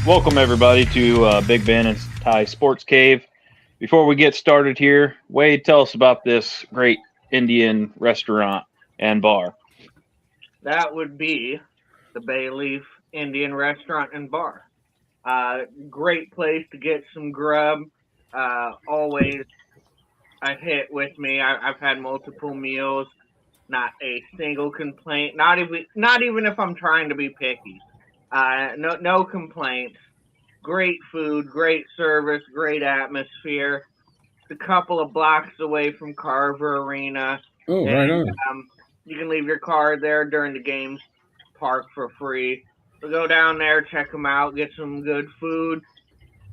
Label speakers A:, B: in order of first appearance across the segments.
A: Welcome everybody to Big Ben and Ty Sports Cave. Before we get started here, Wade, tell us about this great Indian restaurant and bar.
B: That would be the Bay Leaf Indian Restaurant and Bar. Great place to get some grub. Always a hit with me. I've had multiple meals, not a single complaint. Not even if I'm trying to be picky. No complaints. Great food, great service, great atmosphere. It's a couple of blocks away from Carver Arena,
C: Oh, right
B: and
C: on.
B: you can leave your car there during the games, park for free. So go down there, check them out, get some good food,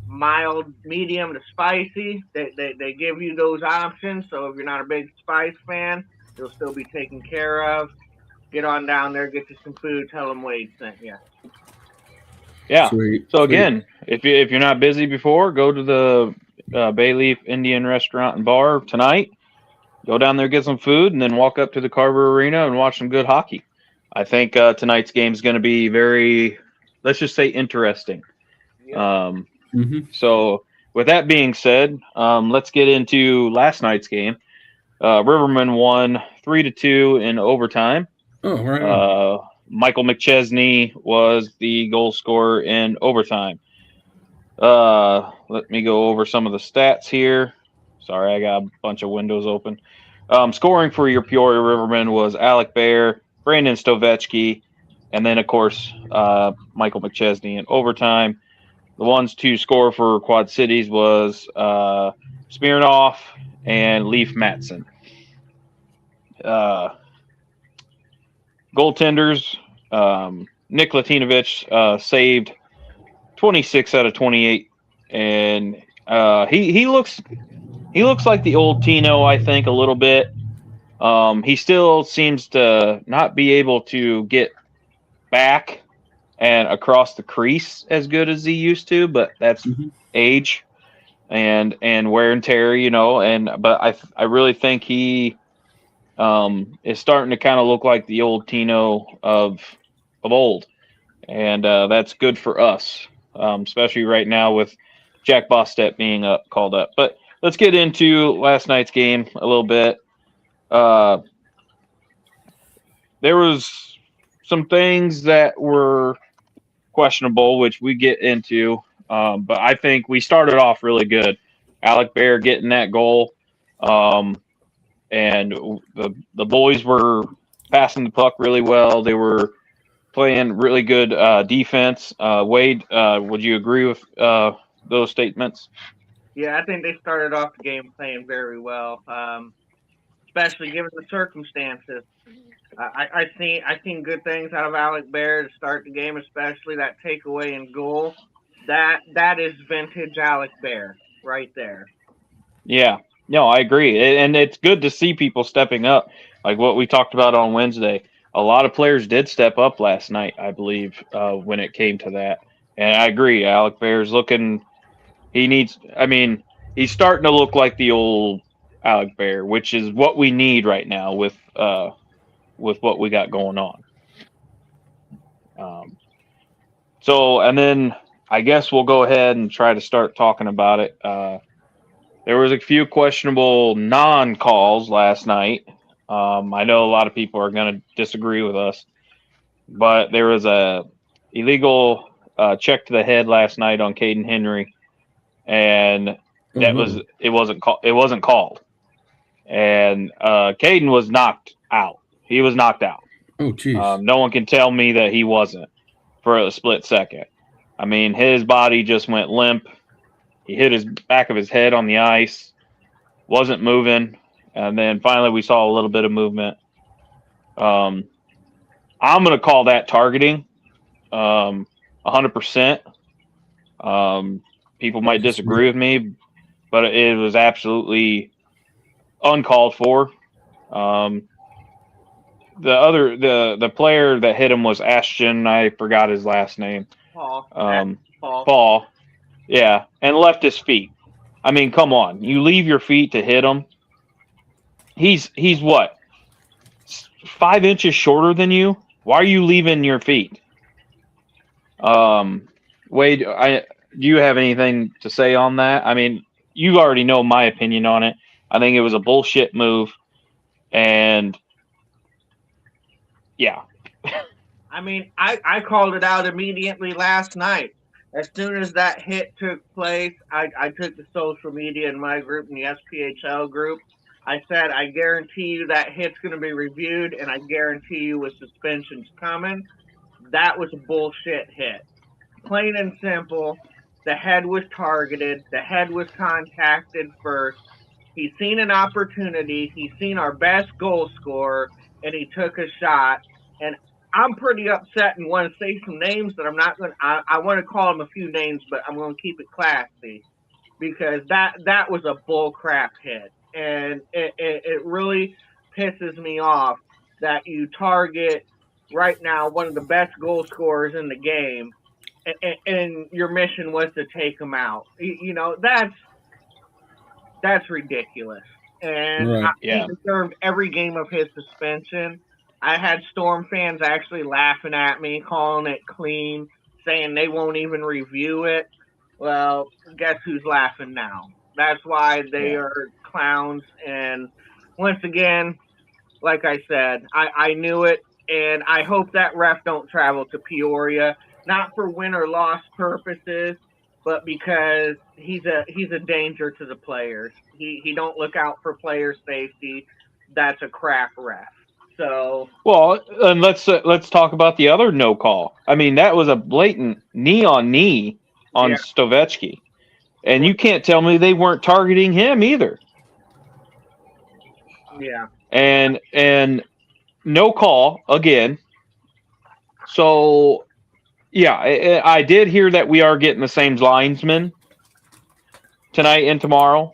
B: mild, medium to spicy. They give you those options. So if you're not a big spice fan, you'll still be taken care of. Get on down there, get you some food. Tell them Wade sent you.
A: Yeah.
C: Sweet.
A: So
C: Sweet.
A: again, if you're not busy before, go to the Bay Leaf Indian Restaurant and Bar tonight. Go down there, get some food, and then walk up to the Carver Arena and watch some good hockey. I think tonight's game is going to be very, let's just say, interesting.
B: Yep.
A: So, with that being said, let's get into last night's game. Rivermen won 3-2 in overtime.
C: Oh, right on.
A: Michael McChesney was the goal scorer in overtime. Let me go over some of the stats here. Sorry, I got a bunch of windows open. Scoring for your Peoria Rivermen was Alec Bear, Brandon Stovetsky, and then, of course, Michael McChesney in overtime. The ones to score for Quad Cities was Smirnoff and Leaf Matson. Goaltenders, Nick Latinovich saved 26 out of 28, and he looks like the old Tino, I think, a little bit. He still seems to not be able to get back and across the crease as good as he used to, but that's age and wear and tear, but I really think he is starting to kind of look like the old Tino of old, and that's good for us, especially right now with Jack Bostet being called up. But let's get into last night's game a little bit. There was some things that were questionable, which we get into, but I think we started off really good. Alec Bear getting that goal, and the boys were passing the puck really well. They were playing really good defense. Wade, would you agree with those statements?
B: Yeah, I think they started off the game playing very well, especially given the circumstances. I seen good things out of Alec Bear to start the game, especially that takeaway in goal. That is vintage Alec Bear right there.
A: Yeah, no, I agree, and it's good to see people stepping up, like what we talked about on Wednesday. A lot of players did step up last night, I believe, when it came to that, and I agree. Alec Bear's looking. He needs. I mean, he's starting to look like the old Alec Bear, which is what we need right now with what we got going on. So, and then I guess we'll go ahead and try to start talking about it. There was a few questionable non-calls last night. I know a lot of people are going to disagree with us, but there was a illegal check to the head last night on Caden Henry, and it wasn't called, and Caden was knocked out. He was knocked out.
C: Oh, jeez.
A: No one can tell me that he wasn't for a split second. I mean, his body just went limp. He hit his back of his head on the ice, wasn't moving, and then finally we saw a little bit of movement. I'm going to call that targeting, 100%. People might disagree with me, but it was absolutely uncalled for. The player that hit him was Ashton. I forgot his last name. Paul. Yeah, and left his feet. I mean, come on. You leave your feet to hit him. He's what? 5 inches shorter than you? Why are you leaving your feet? Wade, do you have anything to say on that? I mean, you already know my opinion on it. I think it was a bullshit move, and yeah.
B: I mean, I called it out immediately last night. As soon as that hit took place, I took the social media in my group and the SPHL group. I said, I guarantee you that hit's going to be reviewed, and I guarantee you with suspensions coming. That was a bullshit hit. Plain and simple. The head was targeted. The head was contacted first. He's seen an opportunity. He's seen our best goal scorer, and he took a shot. And I'm pretty upset and want to say some names that I'm not going to. I want to call them a few names, but I'm going to keep it classy because that was a bull crap hit, and it really pisses me off that you target right now one of the best goal scorers in the game, and your mission was to take him out. You know, that's ridiculous. And
C: Right.
A: Yeah.
B: he deserved every game of his suspension. I had Storm fans actually laughing at me, calling it clean, saying they won't even review it. Well, guess who's laughing now? That's why they
A: Yeah.
B: are clowns. And once again, like I said, I knew it, and I hope that ref don't travel to Peoria, not for win or loss purposes, but because he's a danger to the players. He don't look out for player safety. That's a crap ref. So
A: Well, and let's talk about the other no call. I mean, that was a blatant knee on
B: yeah,
A: Stovetsky, and you can't tell me they weren't targeting him either.
B: yeah,
A: And no call again. So yeah, I did hear that we are getting the same linesman tonight and tomorrow.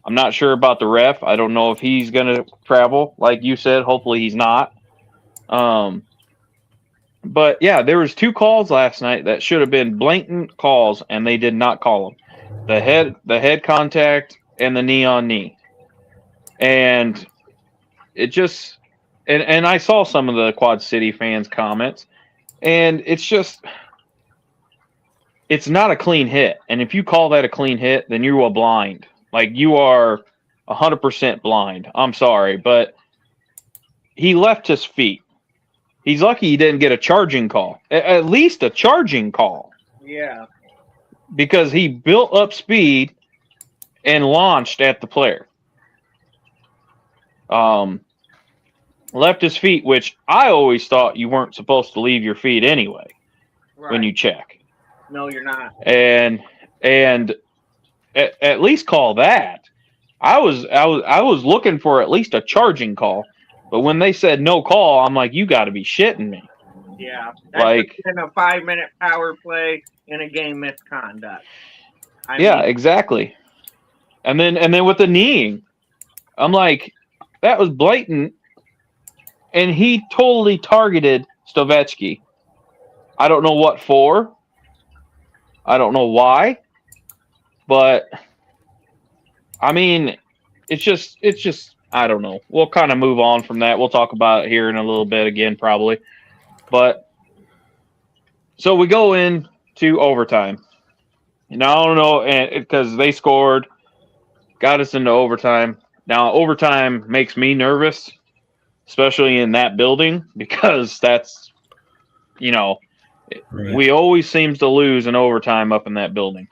A: I'm not sure about the ref. I don't know if he's going to travel, like you said. Hopefully, he's not. Um, but yeah, there was 2 calls last night that should have been blatant calls, and they did not call them. The head contact, and the knee on knee, and it just and I saw some of the Quad City fans' comments, and it's not a clean hit. And if you call that a clean hit, then you are blind. Like, you are 100% blind. I'm sorry, but he left his feet. He's lucky he didn't get a charging call. At least a charging call.
B: yeah,
A: Because he built up speed and launched at the player. Left his feet, which I always thought you weren't supposed to leave your feet anyway
B: right.
A: when you check.
B: No, you're not.
A: And at least call that. I was looking for at least a charging call, but when they said no call, I'm like, you got to be shitting me.
B: Yeah, that's
A: Like,
B: in a 5-minute power play in a game misconduct. I
A: yeah,
B: mean,
A: exactly. And then with the kneeing, I'm like, that was blatant, and he totally targeted Stovetsky. I don't know what for. I don't know why, but I mean, it's just I don't know. We'll kind of move on from that. We'll talk about it here in a little bit again, probably. But so we go into overtime. Now I don't know, because they scored, got us into overtime. Now overtime makes me nervous, especially in that building, because that's,
C: Right.
A: we always seems to lose in overtime up in that building.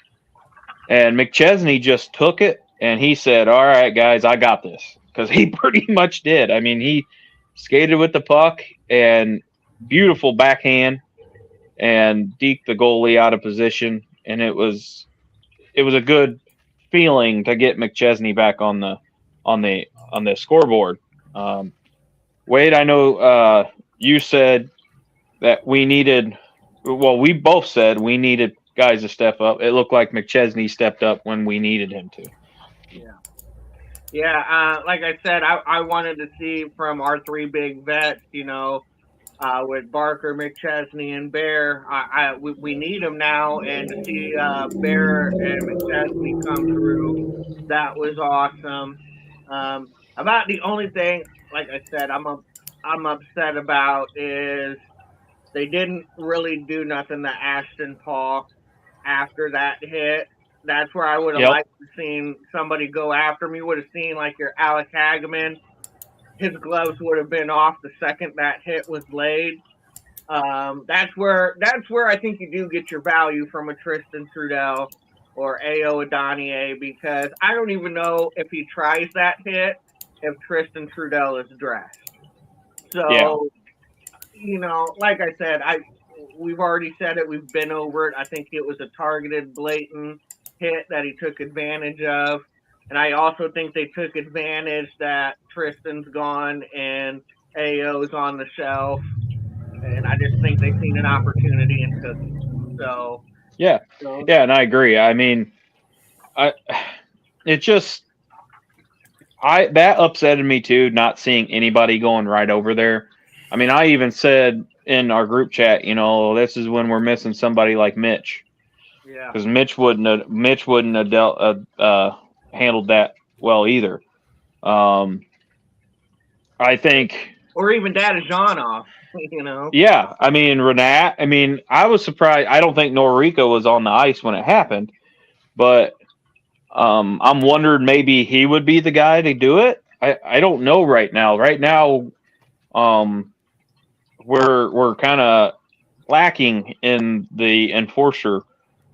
A: And McChesney just took it, and he said, all right, guys, I got this. Because he pretty much did. I mean, he skated with the puck, and beautiful backhand, and deked the goalie out of position. And it was a good feeling to get McChesney back on the scoreboard. Wade, I know you said that we needed. Well, we both said we needed guys to step up. It looked like McChesney stepped up when we needed him to.
B: yeah. Yeah, like I said, I wanted to see from our 3 big vets, with Barker, McChesney, and Bear. We need them now, and to see Bear and McChesney come through, that was awesome. About the only thing, like I said, I'm upset about is they didn't really do nothing to Ashton Paul. after that hit. That's where I would have liked to seen somebody go after me. Would have seen like your Alec Hageman. His gloves would have been off the second that hit was laid. That's where I think you do get your value from a Tristan Trudell or A.O. Adonier, because I don't even know if he tries that hit if Tristan Trudell is dressed. So, like I said, we've already said it. We've been over it. I think it was a targeted, blatant hit that he took advantage of. And I also think they took advantage that Tristan's gone and AO's on the shelf. And I just think they've seen an opportunity and took it. So
A: yeah, and I agree. I mean, that upsetted me too, not seeing anybody going right over there. I mean, I even said in our group chat, this is when we're missing somebody like Mitch.
B: Yeah.
A: Because Mitch wouldn't have handled that well either. I think.
B: Or even Dadajanov,
A: Yeah, I mean, Renat. I mean, I was surprised. I don't think Noriko was on the ice when it happened, but I'm wondering maybe he would be the guy to do it. I don't know right now. Right now, we're kind of lacking in the enforcer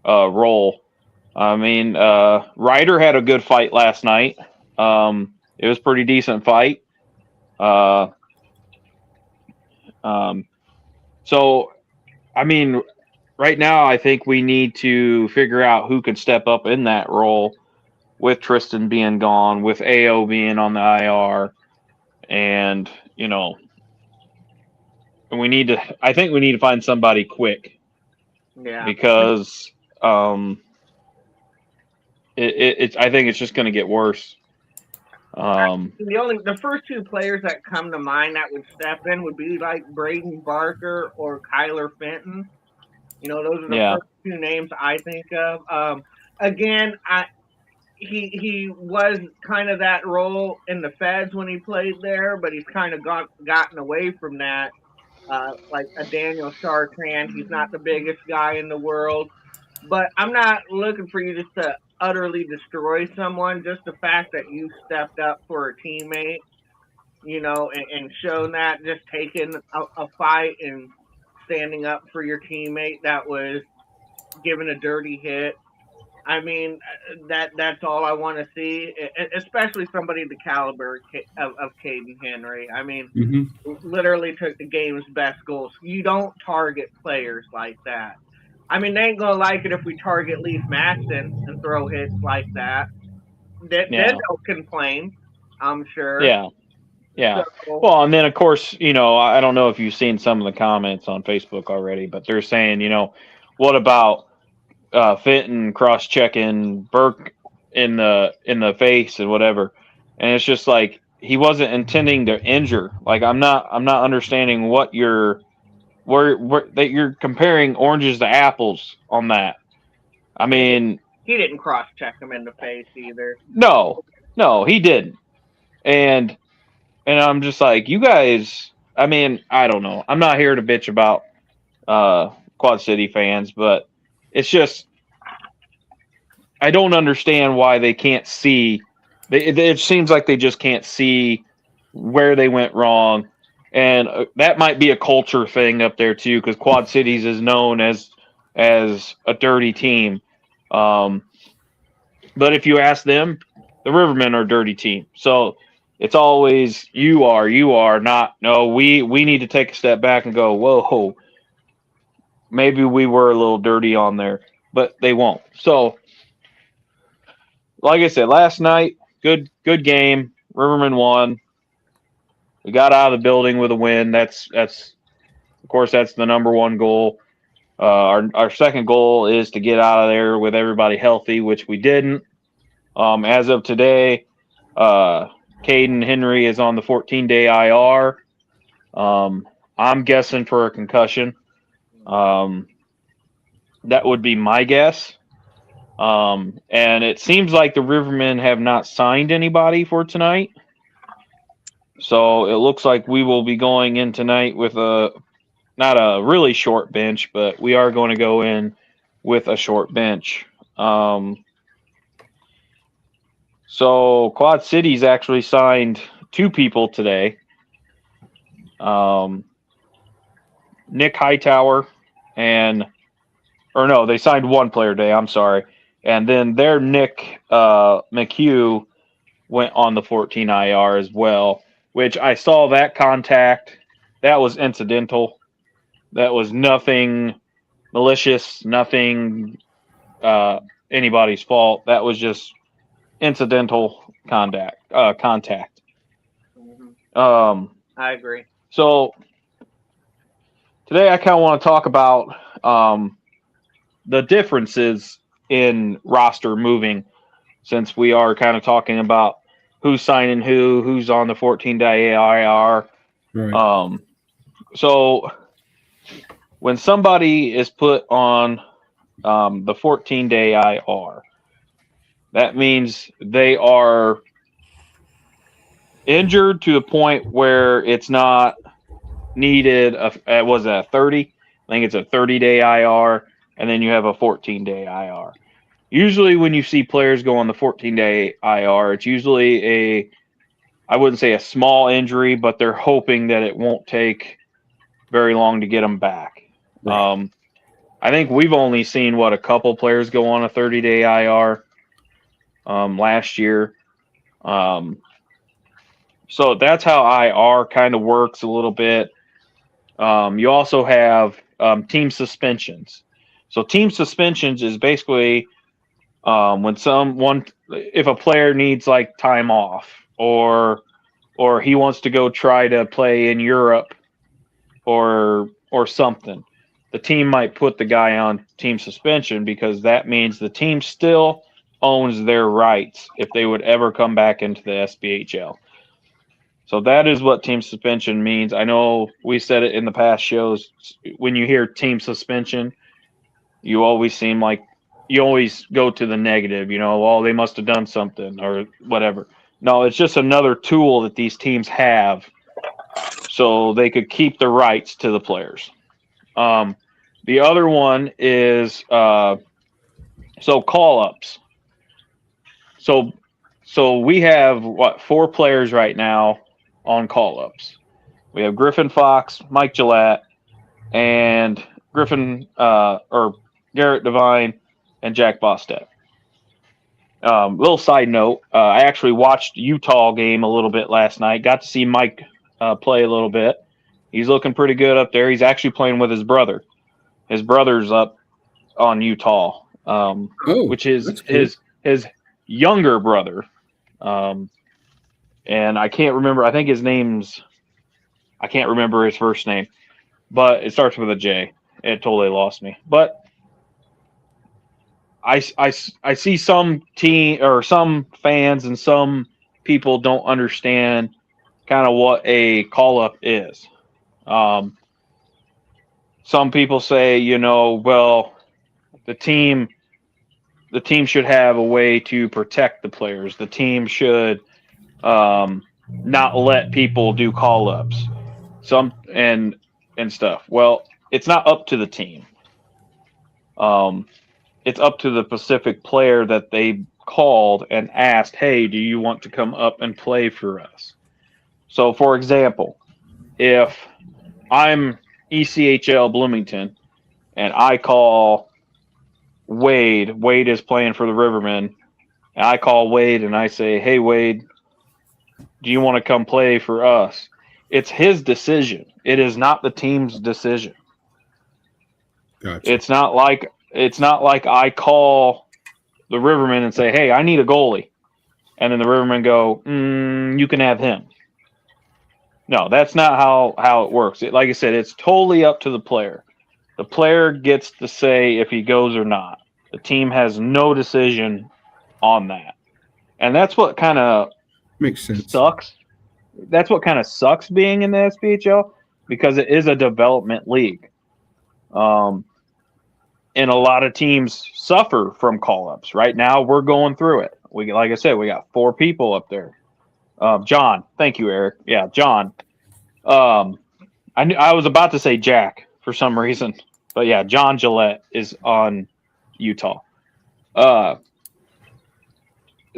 A: role. I mean, Ryder had a good fight last night. It was a pretty decent fight. So, I mean, right now I think we need to figure out who could step up in that role, with Tristan being gone, with AO being on the IR, and I think we need to find somebody quick.
B: Yeah.
A: Because I think it's just going to get worse.
B: The first two players that come to mind that would step in would be like Braden Barker or Kyler Fenton. Those are the first two names I think of. Again, he was kind of that role in the Feds when he played there, but he's kind of gotten away from that. Like a Daniel Chartrand, he's not the biggest guy in the world, but I'm not looking for you just to utterly destroy someone. Just the fact that you stepped up for a teammate, and shown that, just taking a fight and standing up for your teammate that was given a dirty hit. I mean, that's all I want to see, especially somebody the caliber of Caden Henry. I mean, literally took the game's best goals. You don't target players like that. I mean, they ain't going to like it if we target Leaf Maxton and throw hits like that. Then they'll complain, I'm sure.
A: Yeah. Yeah. So, well, and then, of course, I don't know if you've seen some of the comments on Facebook already, but they're saying, what about Fenton cross-checking Burke in the face and whatever, and it's just like he wasn't intending to injure. Like I'm not understanding what that you're comparing oranges to apples on that. I mean,
B: he didn't cross-check him in the face either.
A: No, he didn't, and I'm just like, you guys. I mean, I don't know. I'm not here to bitch about Quad City fans, but it's just. I don't understand why they can't see. It seems like they just can't see where they went wrong, and that might be a culture thing up there too, because Quad Cities is known as a dirty team. But if you ask them, the Rivermen are a dirty team. So it's always you are not. No, we need to take a step back and go, whoa, maybe we were a little dirty on there, but they won't. So. Like I said, last night, good game. Rivermen won. We got out of the building with a win. That's of course that's the number one goal. Our second goal is to get out of there with everybody healthy, which we didn't. As of today, Caden Henry is on the 14-day IR. I'm guessing for a concussion. That would be my guess. And it seems like the Rivermen have not signed anybody for tonight. So it looks like we will be going in tonight with not a really short bench, but we are going to go in with a short bench. So Quad Cities actually signed 2 people today. Nick Hightower they signed 1 player today. I'm sorry. And then their Nick McHugh went on the 14 IR as well, which I saw that contact. That was incidental. That was nothing malicious, nothing anybody's fault. That was just incidental contact.
B: I agree.
A: So today I kind of want to talk about the differences in roster moving, since we are kind of talking about who's signing who's on the 14-day IR.
C: Right.
A: So when somebody is put on the 14-day IR, that means they are injured to the point where it's not needed. Was that 30? I think it's a 30-day IR, and then you have a 14-day IR. Usually when you see players go on the 14-day IR, it's usually I wouldn't say a small injury, but they're hoping that it won't take very long to get them back. Right. I think we've only seen, a couple players go on a 30-day IR last year. So that's how IR kind of works a little bit. You also have team suspensions. So team suspensions is basically if a player needs like time off, or he wants to go try to play in Europe or something, the team might put the guy on team suspension, because that means the team still owns their rights if they would ever come back into the SBHL. So that is what team suspension means. I know we said it in the past shows. When you hear team suspension, you always go to the negative, they must have done something or whatever. No, it's just another tool that these teams have so they could keep the rights to the players. The other one is call-ups. So we have 4 players right now on call-ups. We have Griffin Fox, Mike Gillette, and Garrett Devine, and Jack Bostet. Little side note, I actually watched Utah game a little bit last night. Got to see Mike play a little bit. He's looking pretty good up there. He's actually playing with his brother. His brother's up on Utah, which is cool. his younger brother. And I can't remember. I think I can't remember his first name, but it starts with a J. It totally lost me. But I see some team or some fans and some people don't understand kind of what a call-up is. Some people say, the team should have a way to protect the players. The team should not let people do call-ups. And stuff. Well, it's not up to the team. It's up to the specific player that they called and asked, hey, do you want to come up and play for us? So, for example, if I'm ECHL Bloomington and I call Wade is playing for the Rivermen, and I call Wade and I say, hey, Wade, do you want to come play for us? It's his decision. It is not the team's decision.
C: Gotcha.
A: It's not like I call the Rivermen and say, hey, I need a goalie. And then the Rivermen go, you can have him. No, that's not how it works. Like I said, it's totally up to the player. The player gets to say if he goes or not. The team has no decision on that. And that's what kind of
C: makes sense.
A: Sucks. That's what kind of sucks being in the SPHL, because it is a development league. And a lot of teams suffer from call-ups. Right now, we're going through it. Like I said, we got 4 people up there. John, thank you, Eric. Yeah, John. I was about to say Jack for some reason, but yeah, John Gillette is on Utah.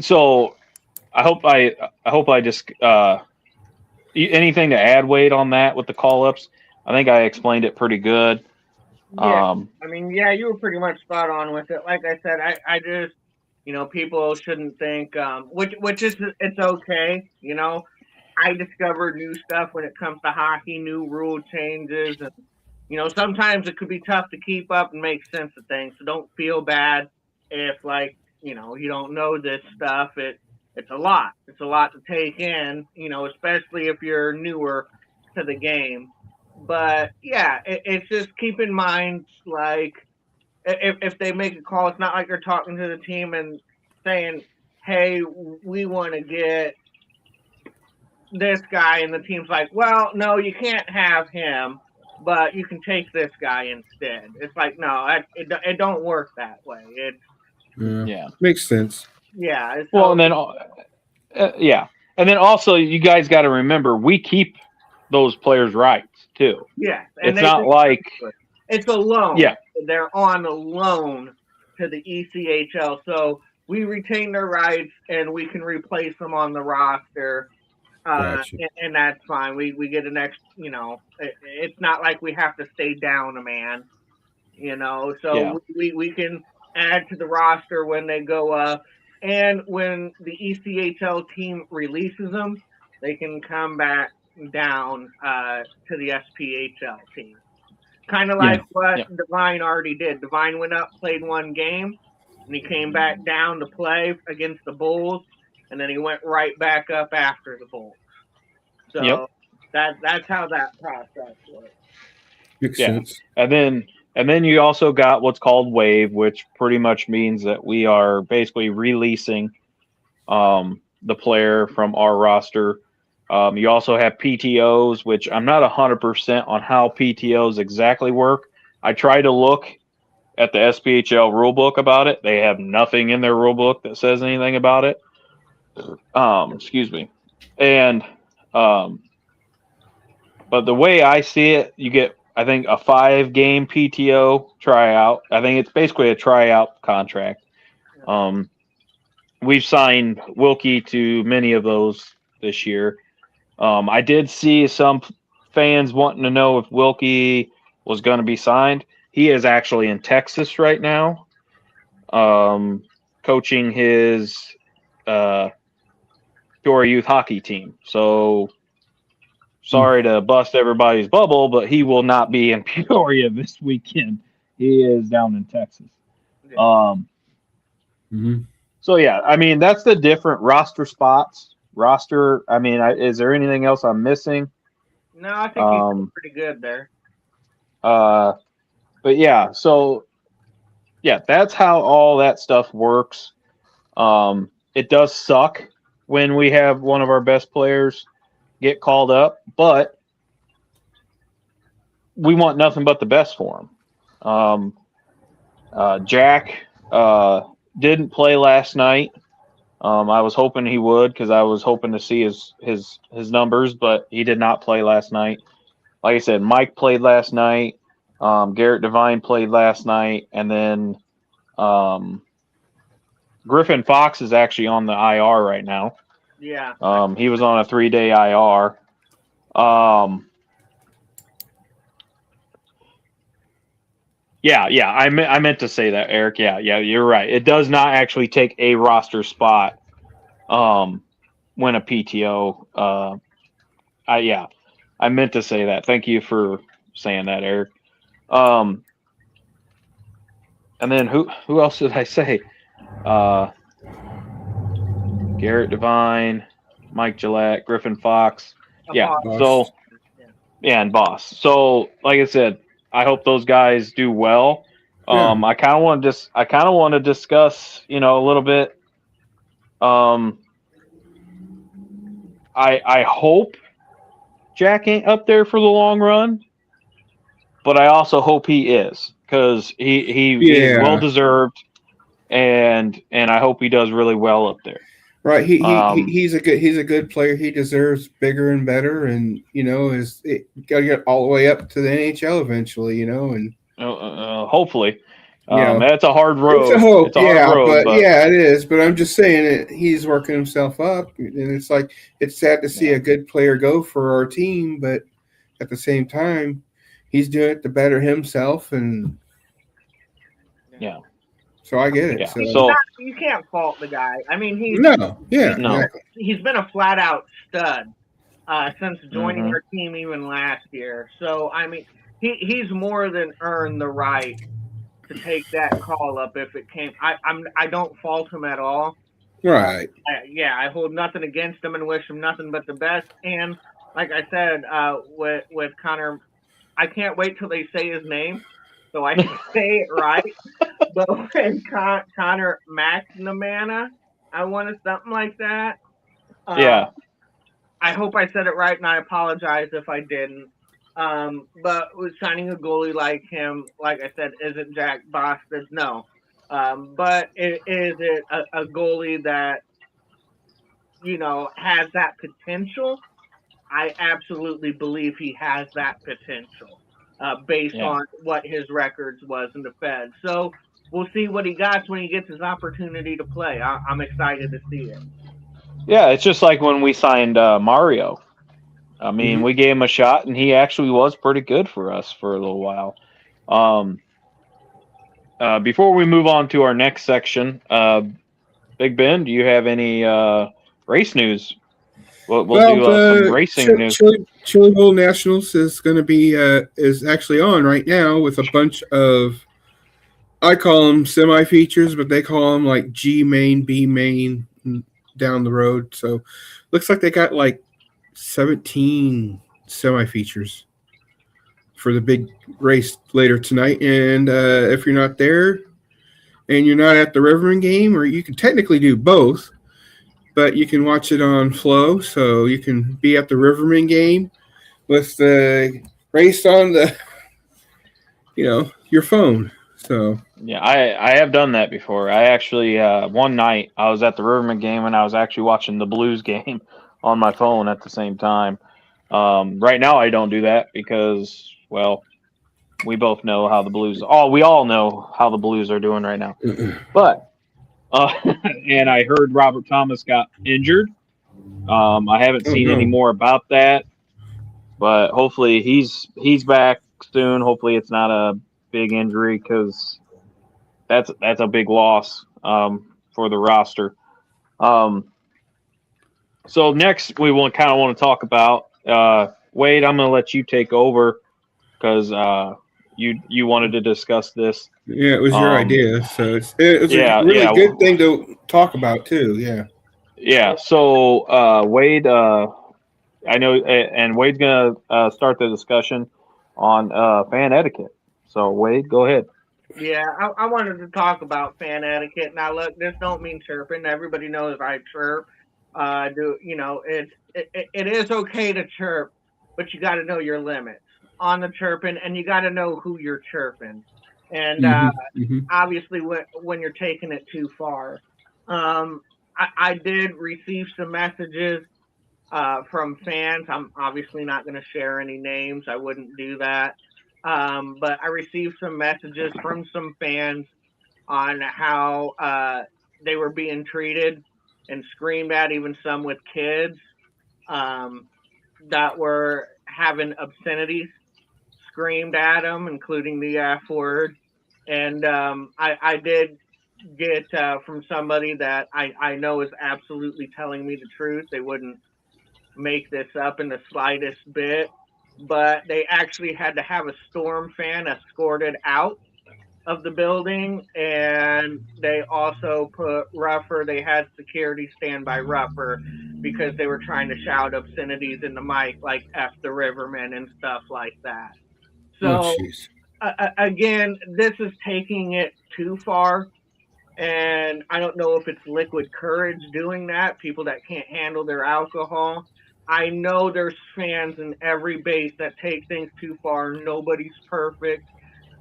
A: So I hope I just anything to add, Wade, on that with the call ups. I think I explained it pretty good.
B: Yeah, I mean, yeah, you were pretty much spot on with it. Like I said, I just, people shouldn't think, which is, it's okay. I discovered new stuff when it comes to hockey, new rule changes, and sometimes it could be tough to keep up and make sense of things. So don't feel bad if, like, you don't know this stuff. It's a lot. It's a lot to take in. Especially if you're newer to the game. But yeah, it's just keep in mind, like, if they make a call, it's not like they're talking to the team and saying, "Hey, we want to get this guy," and the team's like, "Well, no, you can't have him, but you can take this guy instead." It's like, no, it don't work that way.
C: Yeah. Makes sense.
B: Yeah.
A: Well, and then and then also you guys got to remember we keep those players' rights too.
B: Yeah,
A: and it's not like
B: it's a loan.
A: Yeah,
B: they're on a loan to the ECHL, so we retain their rights and we can replace them on the roster.
C: Gotcha.
B: And that's fine. We get an extra, it's not like we have to stay down a man, so we can add to the roster when they go up. And when the ECHL team releases them, they can come back down to the SPHL team. Kind of like what Divine already did. Divine went up, played one game, and he came back down to play against the Bulls, and then he went right back up after the Bulls. So that's how that process works.
C: Makes sense.
A: And then you also got what's called waive, which pretty much means that we are basically releasing the player from our roster. You also have PTOs, which I'm not 100% on how PTOs exactly work. I try to look at the SPHL rulebook about it. They have nothing in their rulebook that says anything about it. Excuse me. And but the way I see it, you get, I think, a 5-game PTO tryout. I think it's basically a tryout contract. We've signed Wilkie to many of those this year. I did see some fans wanting to know if Wilkie was going to be signed. He is actually in Texas right now, coaching his Peoria youth hockey team. So sorry to bust everybody's bubble, but he will not be in Peoria this weekend. He is down in Texas. So yeah, I mean, that's the different roster spots. I mean, is there anything else I'm missing?
B: No, I think he's doing pretty good there.
A: But yeah, so yeah, that's how all that stuff works. It does suck when we have one of our best players get called up, but we want nothing but the best for him. Jack didn't play last night. I was hoping he would because I was hoping to see his numbers, but he did not play last night. Like I said, Mike played last night. Garrett Devine played last night, and then Griffin Fox is actually on the IR right now.
B: Yeah.
A: He was on a 3-day IR. Yeah. I meant to say that, Eric. Yeah, you're right. It does not actually take a roster spot when a PTO. I meant to say that. Thank you for saying that, Eric. And then who else did I say? Garrett Devine, Mike Gillette, Griffin Fox. Yeah. So and Boss. So like I said, I hope those guys do well. I kind of want to discuss, a little bit. I hope Jack ain't up there for the long run, but I also hope he is, because he is well deserved, and I hope he does really well up there.
C: Right, he's a good player. He deserves bigger and better, and got to get all the way up to the NHL eventually. And
A: hopefully, That's a hard road.
C: It's a hope,
A: It's a hard road, but
C: yeah, it is. But I'm just saying it. He's working himself up, and it's like it's sad to see a good player go for our team, but at the same time, he's doing it to better himself, and
A: yeah.
C: So I get it.
A: Yeah.
C: So
B: you can't fault the guy. I mean, he's been a flat out stud since joining our team even last year. So I mean, he's more than earned the right to take that call up if it came. I don't fault him at all.
C: Right.
B: I hold nothing against him and wish him nothing but the best. And like I said, with Connor, I can't wait till they say his name so I can say it right. But when Connor McNamara, I wanted something like that. I hope I said it right, and I apologize if I didn't. But with signing a goalie like him, like I said, isn't Jack Bostic? No. But is it a goalie that, has that potential? I absolutely believe he has that potential based on what his records was in the Fed. So we'll see what he got when he gets his opportunity to play. I'm excited to see it.
A: Yeah, it's just like when we signed Mario. I mean, we gave him a shot, and he actually was pretty good for us for a little while. Before we move on to our next section, Big Ben, do you have any race news? We'll do some racing news.
C: Chili Bowl Nationals is going to be is actually on right now with a bunch of, I call them semi features, but they call them like G main, B main down the road. So looks like they got like 17 semi features for the big race later tonight. And if you're not there and you're not at the Rivermen game, or you can technically do both, but you can watch it on Flow, so you can be at the Rivermen game with the race on the, your phone. So
A: yeah, I have done that before. I actually one night I was at the Rivermen game and I was actually watching the Blues game on my phone at the same time. Right now I don't do that because, well, we both know how the Blues. We all know how the Blues are doing right now. But and I heard Robert Thomas got injured. I haven't seen any more about that, but hopefully he's back soon. Hopefully it's not a big injury because that's a big loss for the roster. So next we want to talk about Wade. I'm going to let you take over because you wanted to discuss this.
C: Yeah, it was your idea, so it's a really good thing to talk about too. Yeah.
A: Yeah. So Wade, I know, and Wade's gonna start the discussion on fan etiquette. So Wade, go ahead.
B: Yeah, I wanted to talk about fan etiquette. Now, look, this don't mean chirping. Everybody knows I chirp. It is okay to chirp, but you got to know your limits on the chirping, and you got to know who you're chirping. And obviously, when you're taking it too far, I did receive some messages from fans. I'm obviously not going to share any names. I wouldn't do that. But I received some messages from some fans on how they were being treated and screamed at, even some with kids that were having obscenities screamed at them, including the F word. And I did get from somebody that I know is absolutely telling me the truth. They wouldn't make this up in the slightest bit, but they actually had to have a Storm fan escorted out of the building, and they also put Ruffer. They had security stand by Ruffer because they were trying to shout obscenities in the mic, like "F the Rivermen" and stuff like that. So, again, this is taking it too far. And I don't know if it's liquid courage doing that, people that can't handle their alcohol. I know there's fans in every base that take things too far. Nobody's perfect.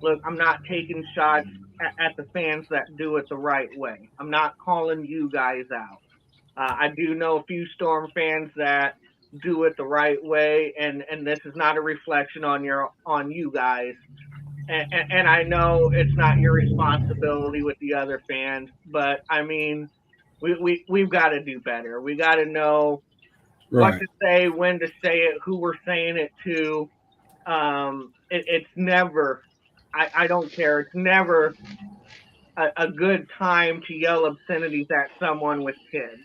B: Look, I'm not taking shots at the fans that do it the right way. I'm not calling you guys out. I do know a few Storm fans that do it the right way, and this is not a reflection on you guys. and I know it's not your responsibility with the other fans, but I mean, we've got to do better. We got to know what
C: Right.
B: to say, when to say it, who we're saying it to. It's never, I don't care. It's never a good time to yell obscenities at someone with kids.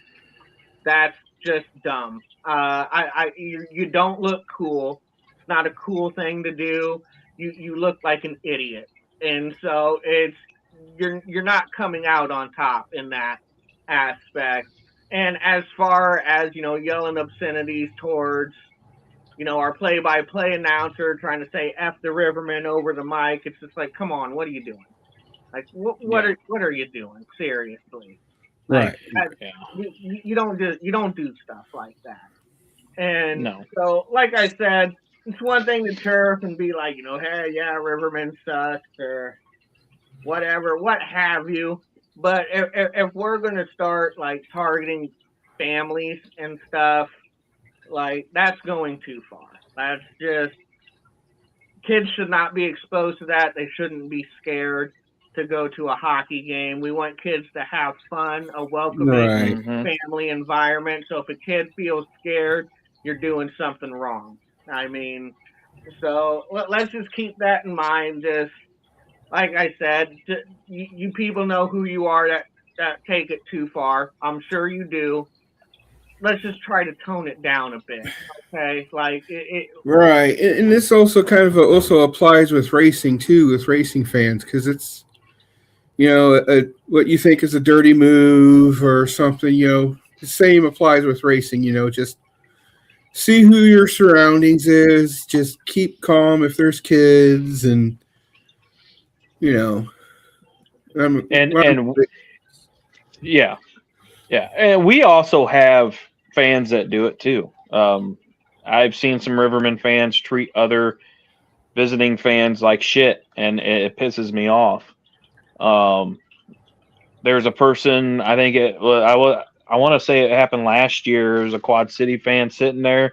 B: That's just dumb. You don't look cool. It's not a cool thing to do. You look like an idiot, and so you're not coming out on top in that aspect. And as far as yelling obscenities towards our play-by-play announcer trying to say "f the Rivermen" over the mic, it's just like, come on, what are you doing? Like, what are you doing? Seriously, like
C: Right.
A: Yeah.
B: you don't do stuff like that. And
A: No.
B: so, like I said, it's one thing to chirp and be like, hey, yeah, Riverman sucks or whatever, what have you. But if we're gonna start like targeting families and stuff, like that's going too far. That's just kids should not be exposed to that. They shouldn't be scared to go to a hockey game. We want kids to have fun, a welcoming
C: Right.
A: Mhm.
B: family environment. So if a kid feels scared, you're doing something wrong. I mean, so let's just keep that in mind. Just like I said, you people know who you are that take it too far. I'm sure you do. Let's just try to tone it down a bit, okay? Like
C: Right. And this also kind of also applies with racing too, with racing fans, because it's what you think is a dirty move or something. The same applies with racing. Just see who your surroundings is. Just keep calm if there's kids, and you know, I'm,
A: And
C: well,
A: and yeah, yeah, and we also have fans that do it too. I've seen some Riverman fans treat other visiting fans like shit, and it pisses me off. Um, there's a person, I think I want to say it happened last year. There was a Quad City fan sitting there,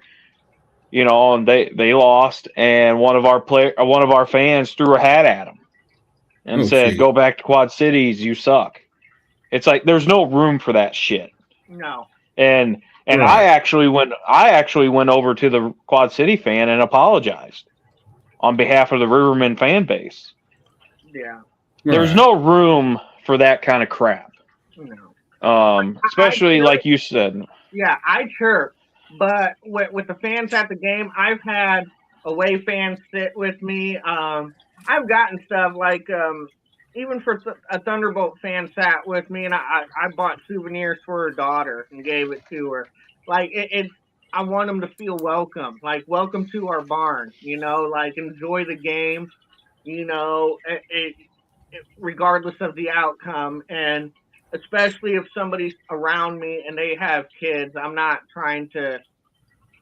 A: and they lost, and one of our fans threw a hat at him and
C: oh
A: said,
C: shit.
A: "Go back to Quad Cities, you suck." It's like there's no room for that shit.
B: no,
A: And
C: Right.
A: I actually went over to the Quad City fan and apologized on behalf of the Rivermen fan base.
B: yeah,
A: There's
C: Right.
A: no room for that kind of crap.
B: no.
A: Especially like you said.
B: Yeah, I chirp, but with the fans at the game, I've had away fans sit with me. I've gotten stuff like even for a Thunderbolt fan sat with me, and I bought souvenirs for her daughter and gave it to her. Like it's I want them to feel welcome, like welcome to our barn. Like enjoy the game. Regardless of the outcome, and especially if somebody's around me and they have kids, I'm not trying to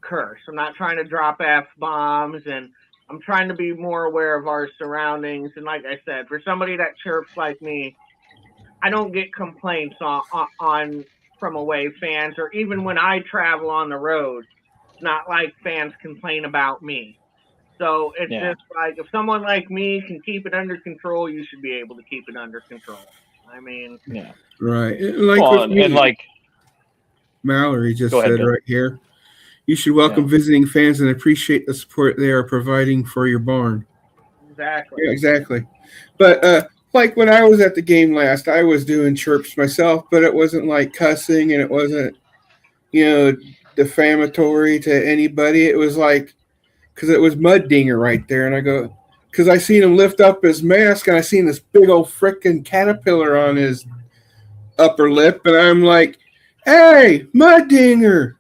B: curse. I'm not trying to drop F bombs, and I'm trying to be more aware of our surroundings. And like I said, for somebody that chirps like me, I don't get complaints on from away fans, or even when I travel on the road. It's not like fans complain about me. So it's
A: Yeah.
B: just like if someone like me can keep it under control, you should be able to keep it under control. I mean,
A: Yeah.
C: Right. And like
A: Well,
C: with
A: and
C: me,
A: like,
C: Mallory
A: go
C: just
A: ahead,
C: said
A: Bill.
C: right here, you should welcome
A: Yeah.
C: visiting fans and appreciate the support they are providing for your barn.
B: exactly.
C: Yeah, exactly. But like when I was at the game last, I was doing chirps myself, but it wasn't like cussing and it wasn't, defamatory to anybody. It was like, because it was Mud Dinger right there. And I go, because I seen him lift up his mask and I seen this big old freaking caterpillar on his upper lip. And I'm like, hey, Mud Dinger,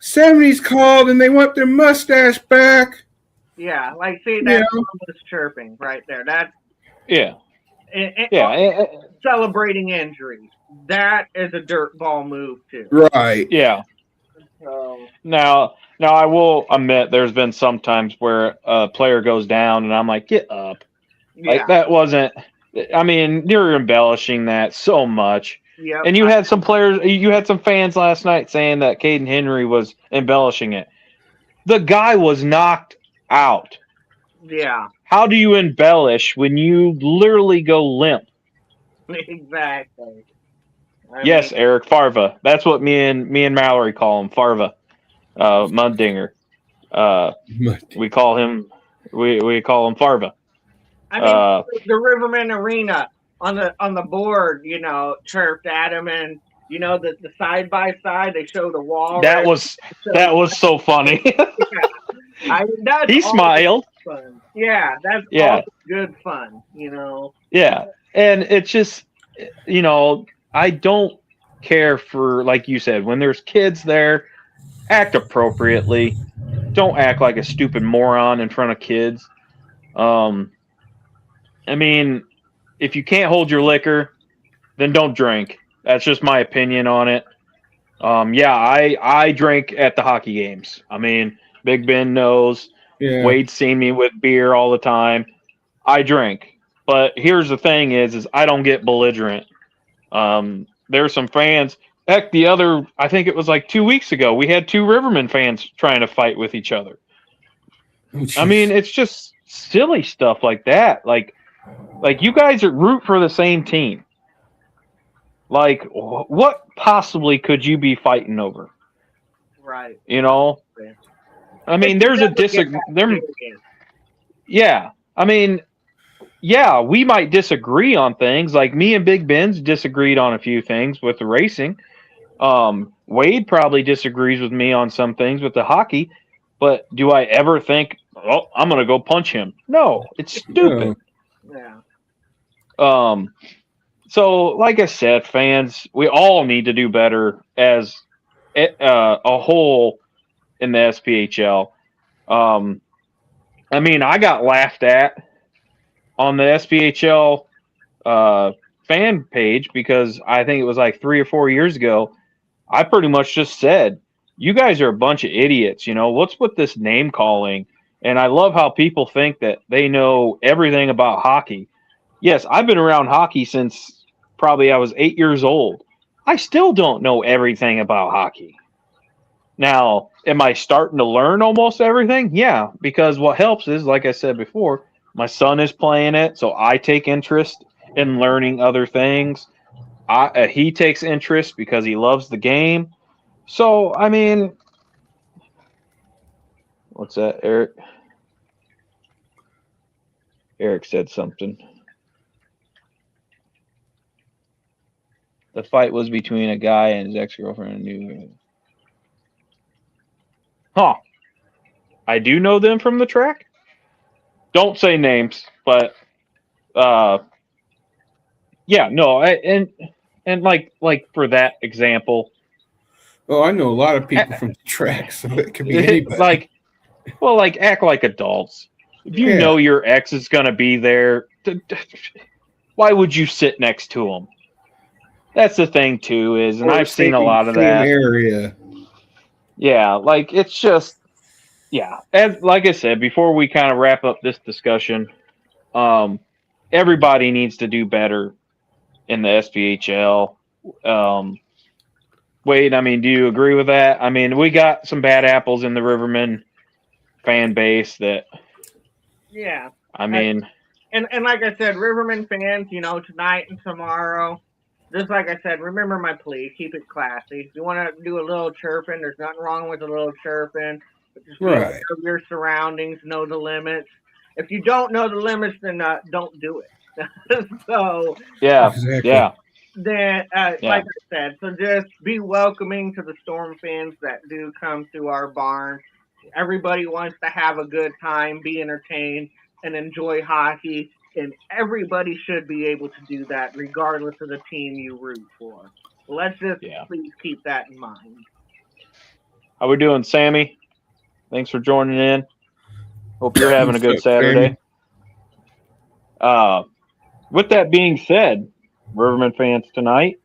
C: 70's called and they want their mustache back.
B: Yeah, like see,
C: You
B: that's
C: know?
B: harmless chirping right there. That's
A: Yeah.
B: and
A: Yeah.
B: celebrating injuries. That is a dirt ball move too.
C: Right.
A: Yeah.
B: So
A: Now, I will admit there's been some times where a player goes down and I'm like, get up.
B: yeah,
A: Like that wasn't. I mean, you're embellishing that so much.
B: yep,
A: And you had some fans last night saying that Caden Henry was embellishing it. The guy was knocked out.
B: Yeah,
A: How do you embellish when you literally go limp?
B: exactly. I mean,
A: Yes, Eric Farva. That's what me and Mallory call him, Farva, Mundinger. We call him we call him Farva.
B: I mean,
A: Uh,
B: the Rivermen Arena on the board, chirped at him, and the side by side they show the
A: that
B: walrus.
A: was
B: So,
A: that was so funny.
B: that's
A: He
B: all
A: smiled.
B: fun. Yeah, that's all
A: Yeah,
B: good fun.
A: yeah, and it's just I don't care for, like you said, when there's kids there, act appropriately. Don't act like a stupid moron in front of kids. Um, I mean, if you can't hold your liquor, then don't drink. That's just my opinion on it. Yeah, I drink at the hockey games. I mean, Big Ben knows.
C: Yeah.
A: Wade's seen me with beer all the time. I drink, but here's the thing: is I don't get belligerent. There's some fans. Heck, I think it was like 2 weeks ago, we had two Rivermen fans trying to fight with each other.
C: Oh,
A: I mean, it's just silly stuff like that. Like you guys are root for the same team. Like, what possibly could you be fighting over?
B: Right.
A: You know, I mean, there's a disagreement. Yeah, I mean, yeah, we might disagree on things. Like me and Big Ben's disagreed on a few things with the racing. Wade probably disagrees with me on some things with the hockey. But do I ever think, oh, I'm going to go punch him? No, it's stupid.
B: Yeah.
A: So, like I said, fans, we all need to do better as a whole in the SPHL. I mean, I got laughed at on the SPHL fan page because I think it was like 3 or 4 years ago. I pretty much just said, you guys are a bunch of idiots. What's with this name calling? And I love how people think that they know everything about hockey. Yes, I've been around hockey since probably I was 8 years old. I still don't know everything about hockey. Now, am I starting to learn almost everything? Yeah, because what helps is, like I said before, my son is playing it, so I take interest in learning other things. He takes interest because he loves the game. So, I mean, what's that, Eric? Eric said something. The fight was between a guy and his ex-girlfriend. Huh. I do know them from the track. Don't say names, but yeah, no, and like for that example.
C: Oh, I know a lot of people from the track, so it could be anybody.
A: Like act like adults. If you know your ex is gonna be there, why would you sit next to him? That's the thing too, and I've seen a lot of that.
C: Area.
A: Yeah, like it's just, yeah. And like I said, before we kind of wrap up this discussion, everybody needs to do better in the SPHL. Wade, I mean, do you agree with that? I mean, we got some bad apples in the Rivermen fan base that.
B: Yeah.
A: I mean.
B: And like I said, Rivermen fans, tonight and tomorrow, just like I said, remember my plea, keep it classy. If you want to do a little chirping, there's nothing wrong with a little chirping. But just be aware of your surroundings, know the limits. If you don't know the limits, then don't do it. So
A: yeah, exactly. Yeah.
B: Then, like I said, so just be welcoming to the Storm fans that do come to our barn. Everybody wants to have a good time, be entertained, and enjoy hockey. And everybody should be able to do that regardless of the team you root for. Let's just please keep that in mind.
A: How we doing, Sammy? Thanks for joining in. Hope you're having a good Saturday. With that being said, Rivermen fans tonight,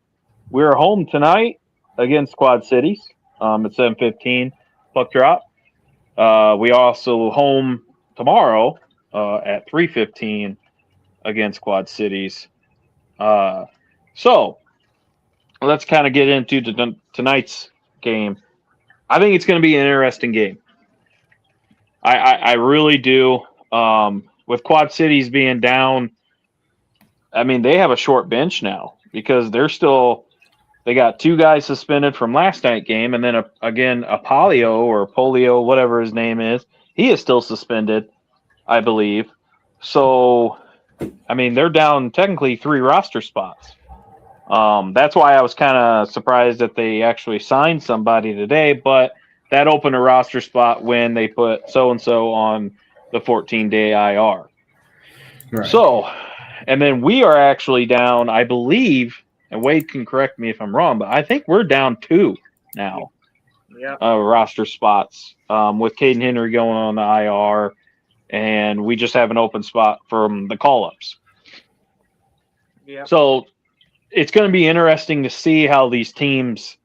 A: we're home tonight against Quad Cities at 7:15 puck drop. We also home tomorrow at 3:15 against Quad Cities. So let's kind of get into tonight's game. I think it's going to be an interesting game. I really do. With Quad Cities being down, I mean, they have a short bench now because they got 2 guys suspended from last night's game, and then again, Polio, whatever his name is, he is still suspended, I believe. So, I mean, they're down technically 3 roster spots. That's why I was kind of surprised that they actually signed somebody today, but that opened a roster spot when they put so-and-so on the 14-day IR.
C: Right.
A: So, and then we are actually down, I believe, and Wade can correct me if I'm wrong, but I think we're down 2 now.
B: Yeah.
A: Roster spots with Caden Henry going on the IR, and we just have an open spot from the call-ups.
B: Yeah.
A: So it's going to be interesting to see how these teams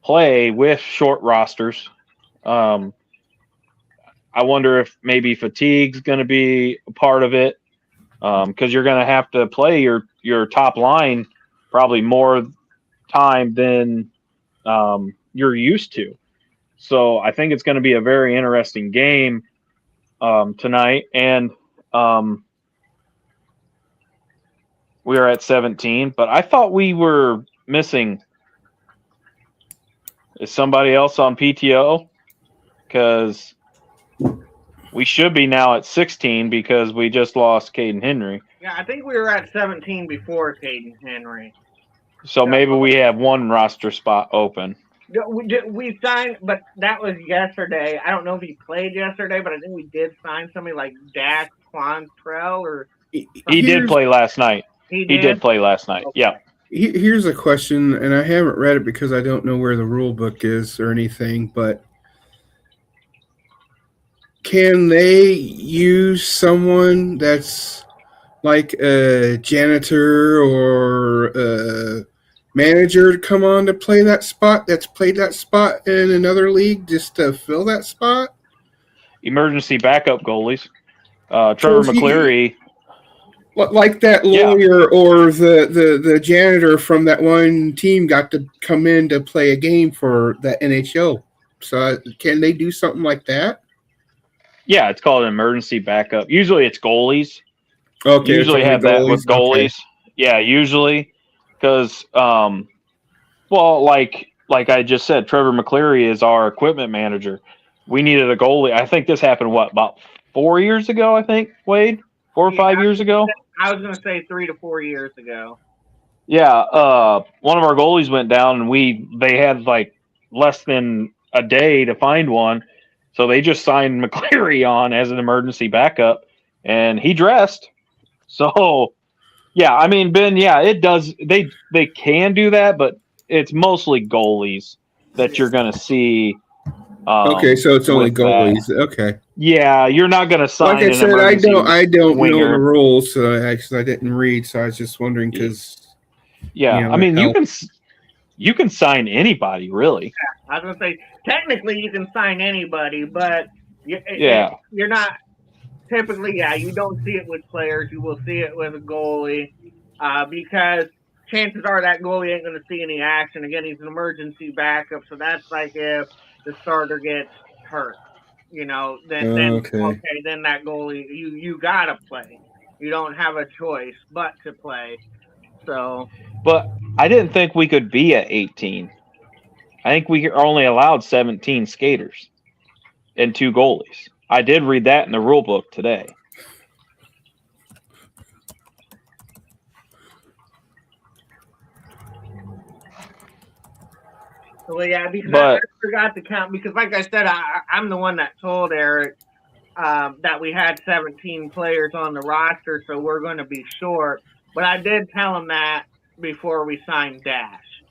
A: play with short rosters. I wonder if maybe fatigue's going to be a part of it, because you're going to have to play your top line probably more time than you're used to. So I think it's going to be a very interesting game tonight. And we are at 17, but I thought we were missing. Is somebody else on PTO? Because we should be now at 16 because we just lost Caden Henry.
B: Yeah, I think we were at 17 before Caden Henry.
A: So maybe we have 1 roster spot open.
B: We signed, but that was yesterday. I don't know if he played yesterday, but I think we did sign somebody like Dash Quantrell or.
A: He did play last night. He did play last night. Okay. Yeah.
C: Here's a question, and I haven't read it because I don't know where the rule book is or anything, but can they use someone that's like a janitor or a manager to come on to play that spot that's played that spot in another league just to fill that spot?
A: Emergency backup goalies. Trevor McCleary.
C: Like that lawyer or the janitor from that one team got to come in to play a game for the NHL. So can they do something like that?
A: Yeah, it's called an emergency backup. Usually it's goalies.
C: Okay.
A: Usually have that with goalies. Okay. Yeah, usually. Because, well, like I just said, Trevor McCleary is our equipment manager. We needed a goalie. I think this happened, about 4 years ago, I think, Wade? 4 or 5 years ago?
B: I was going to say 3 to 4 years ago.
A: Yeah, one of our goalies went down, and they had, less than a day to find one. So they just signed McCleary on as an emergency backup, and he dressed. So, yeah, I mean, Ben, yeah, it does. They can do that, but it's mostly goalies that you're going to see.
C: Okay, so it's only goalies. That. Okay.
A: Yeah, you're not going to sign.
C: Like I said, I don't know the rules, so I didn't read. So I was just wondering because.
B: Yeah,
A: I mean, you can sign anybody, really.
B: Yeah, I was going to say technically you can sign anybody, but you're not. Typically, you don't see it with players. You will see it with a goalie because chances are that goalie ain't going to see any action. Again, he's an emergency backup, so that's like if the starter gets hurt, then that goalie you gotta play. You don't have a choice but to play. So,
A: but I didn't think we could be at 18. I think we are only allowed 17 skaters and 2 goalies. I did read that in the rule book today.
B: Well, yeah, because I forgot to count because, like I said, I'm the one that told Eric that we had 17 players on the roster, so we're going to be short. But I did tell him that before we signed Dash.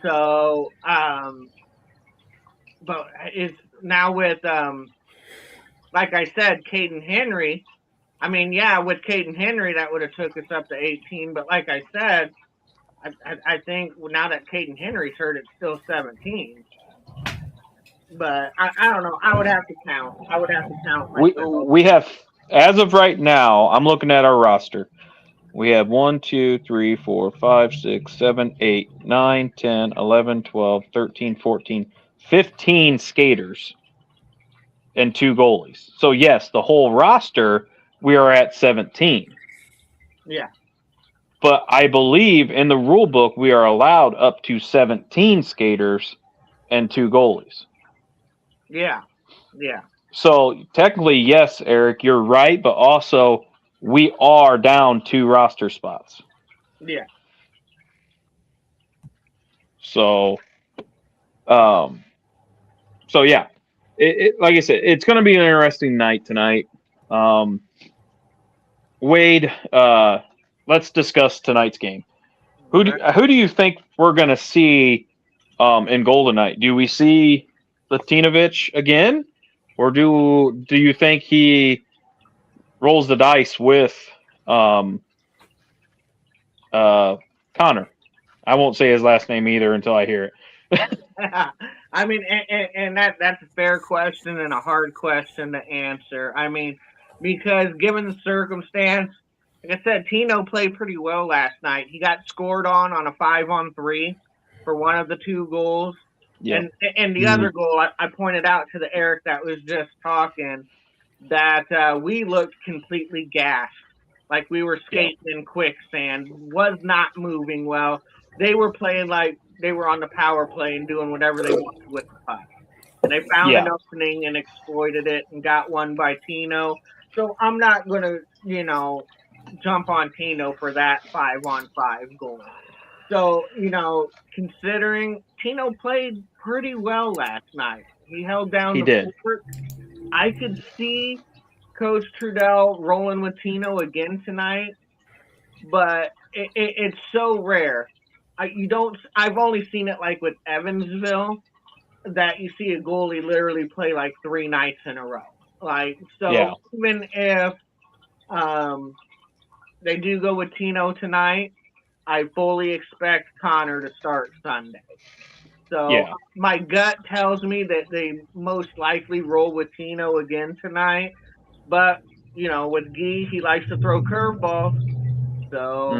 B: So, but it's now with, like I said, Caden Henry. I mean, with Caden Henry, that would have took us up to 18. But like I said, I think now that Caden Henry's hurt, it's still 17. But I don't know. I would have to count.
A: We have, as of right now, I'm looking at our roster. We have 1, 2, 3, 4, 5, 6, 7, 8, 9, 10, 11, 12, 13, 14, 15 skaters. and 2 goalies. So yes, the whole roster, we are at 17.
B: Yeah.
A: But I believe in the rule book we are allowed up to 17 skaters and 2 goalies.
B: Yeah. Yeah.
A: So technically, yes, Eric, you're right, but also we are down 2 roster spots.
B: Yeah.
A: So, so yeah, like I said, it's going to be an interesting night tonight. Wade, let's discuss tonight's game. Who do you think we're going to see in goal tonight? Do we see Latinovich again, or do you think he rolls the dice with Connor? I won't say his last name either until I hear it.
B: I mean, and that's a fair question and a hard question to answer. I mean, because given the circumstance, like I said, Tino played pretty well last night. He got scored on a 5-on-3 for one of the 2 goals.
A: Yeah.
B: And the other goal, I pointed out to the Eric that was just talking that we looked completely gashed. Like we were skating in quicksand, was not moving well. They were playing like they were on the power play and doing whatever they wanted with the puck. And they found an opening and exploited it and got one by Tino. So I'm not going to, jump on Tino for that 5-on-5 goal. So, considering Tino played pretty well last night. He held down the fort. I could see Coach Trudell rolling with Tino again tonight, but it's so rare. I've only seen it like with Evansville that you see a goalie literally play like 3 nights in a row. Even if they do go with Tino tonight, I fully expect Connor to start Sunday. So my gut tells me that they most likely roll with Tino again tonight. But, with Guy, he likes to throw curveballs. So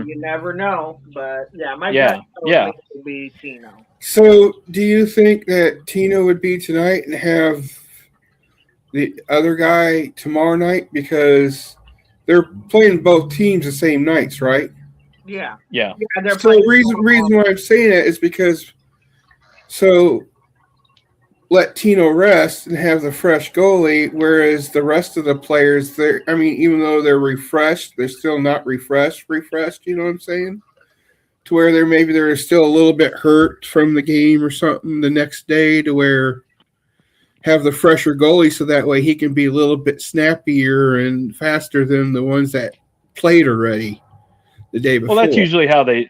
B: you never know. But, my gut tells me it will be Tino.
C: So do you think that Tino would be tonight and have the other guy tomorrow night? Because they're playing both teams the same nights, right?
B: Yeah.
C: So the reason why I'm saying that is because let Tino rest and have the fresh goalie, whereas the rest of the players, even though they're refreshed, they're still not refreshed, you know what I'm saying? To where they're still a little bit hurt from the game or something the next day, to where have the fresher goalie so that way he can be a little bit snappier and faster than the ones that played already the day before.
A: Well, that's usually how they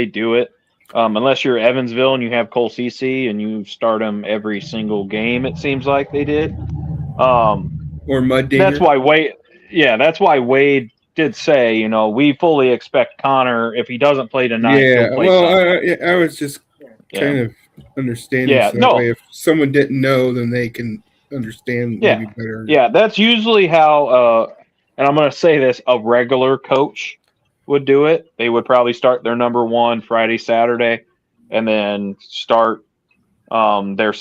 A: do it. Unless you're Evansville and you have Cole Cece and you start him every single game, it seems like they did.
C: Or Mud Dinger.
A: That's why Wade did say, we fully expect Connor, if he doesn't play tonight, he'll play Sunday.
C: I was just kind of understanding. So that way if someone didn't know, then they can understand maybe better.
A: Yeah, that's usually how, and I'm going to say this, a regular coach would do it. They would probably start their number 1 Friday, Saturday, and then start their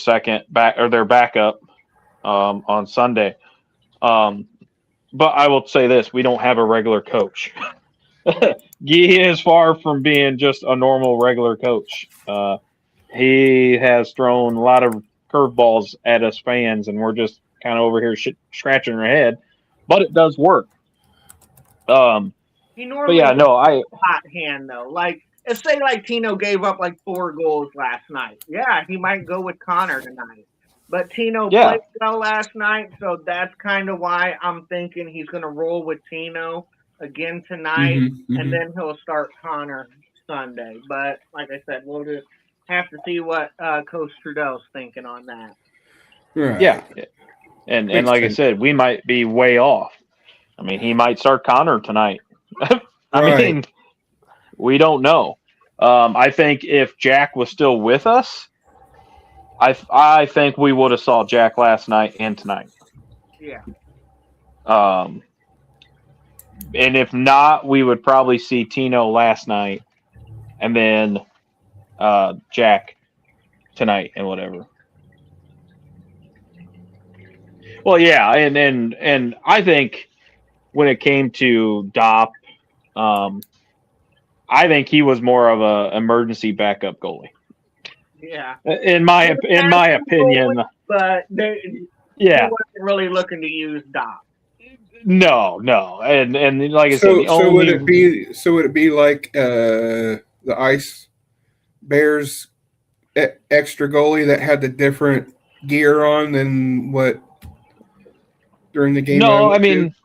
A: backup on Sunday. But I will say this: we don't have a regular coach. He is far from being just a normal regular coach. He has thrown a lot of curveballs at us fans, and we're just kind of over here scratching our head. But it does work.
B: He normally hot hand though. Like, say Tino gave up 4 goals last night. Yeah, he might go with Connor tonight. But Tino played well last night, so that's kind of why I'm thinking he's going to roll with Tino again tonight, and then he'll start Connor Sunday. But like I said, we'll just have to see what Coach Trudell's thinking on that.
C: Right.
A: Yeah, and like I said, we might be way off. I mean, he might start Connor tonight. I mean, we don't know. I think if Jack was still with us, I think we would have saw Jack last night and tonight.
B: Yeah.
A: And if not, we would probably see Tino last night, and then Jack tonight and whatever. Well, yeah, and I think when it came to Dopp, um, I think he was more of a emergency backup goalie.
B: Yeah.
A: In my opinion,
B: But he
A: yeah,
B: wasn't really looking to use Doc.
A: no, and like I said, the only
C: would it be like the Ice Bears extra goalie that had the different gear on than what during the game I
A: no, I
C: went to?
A: mean,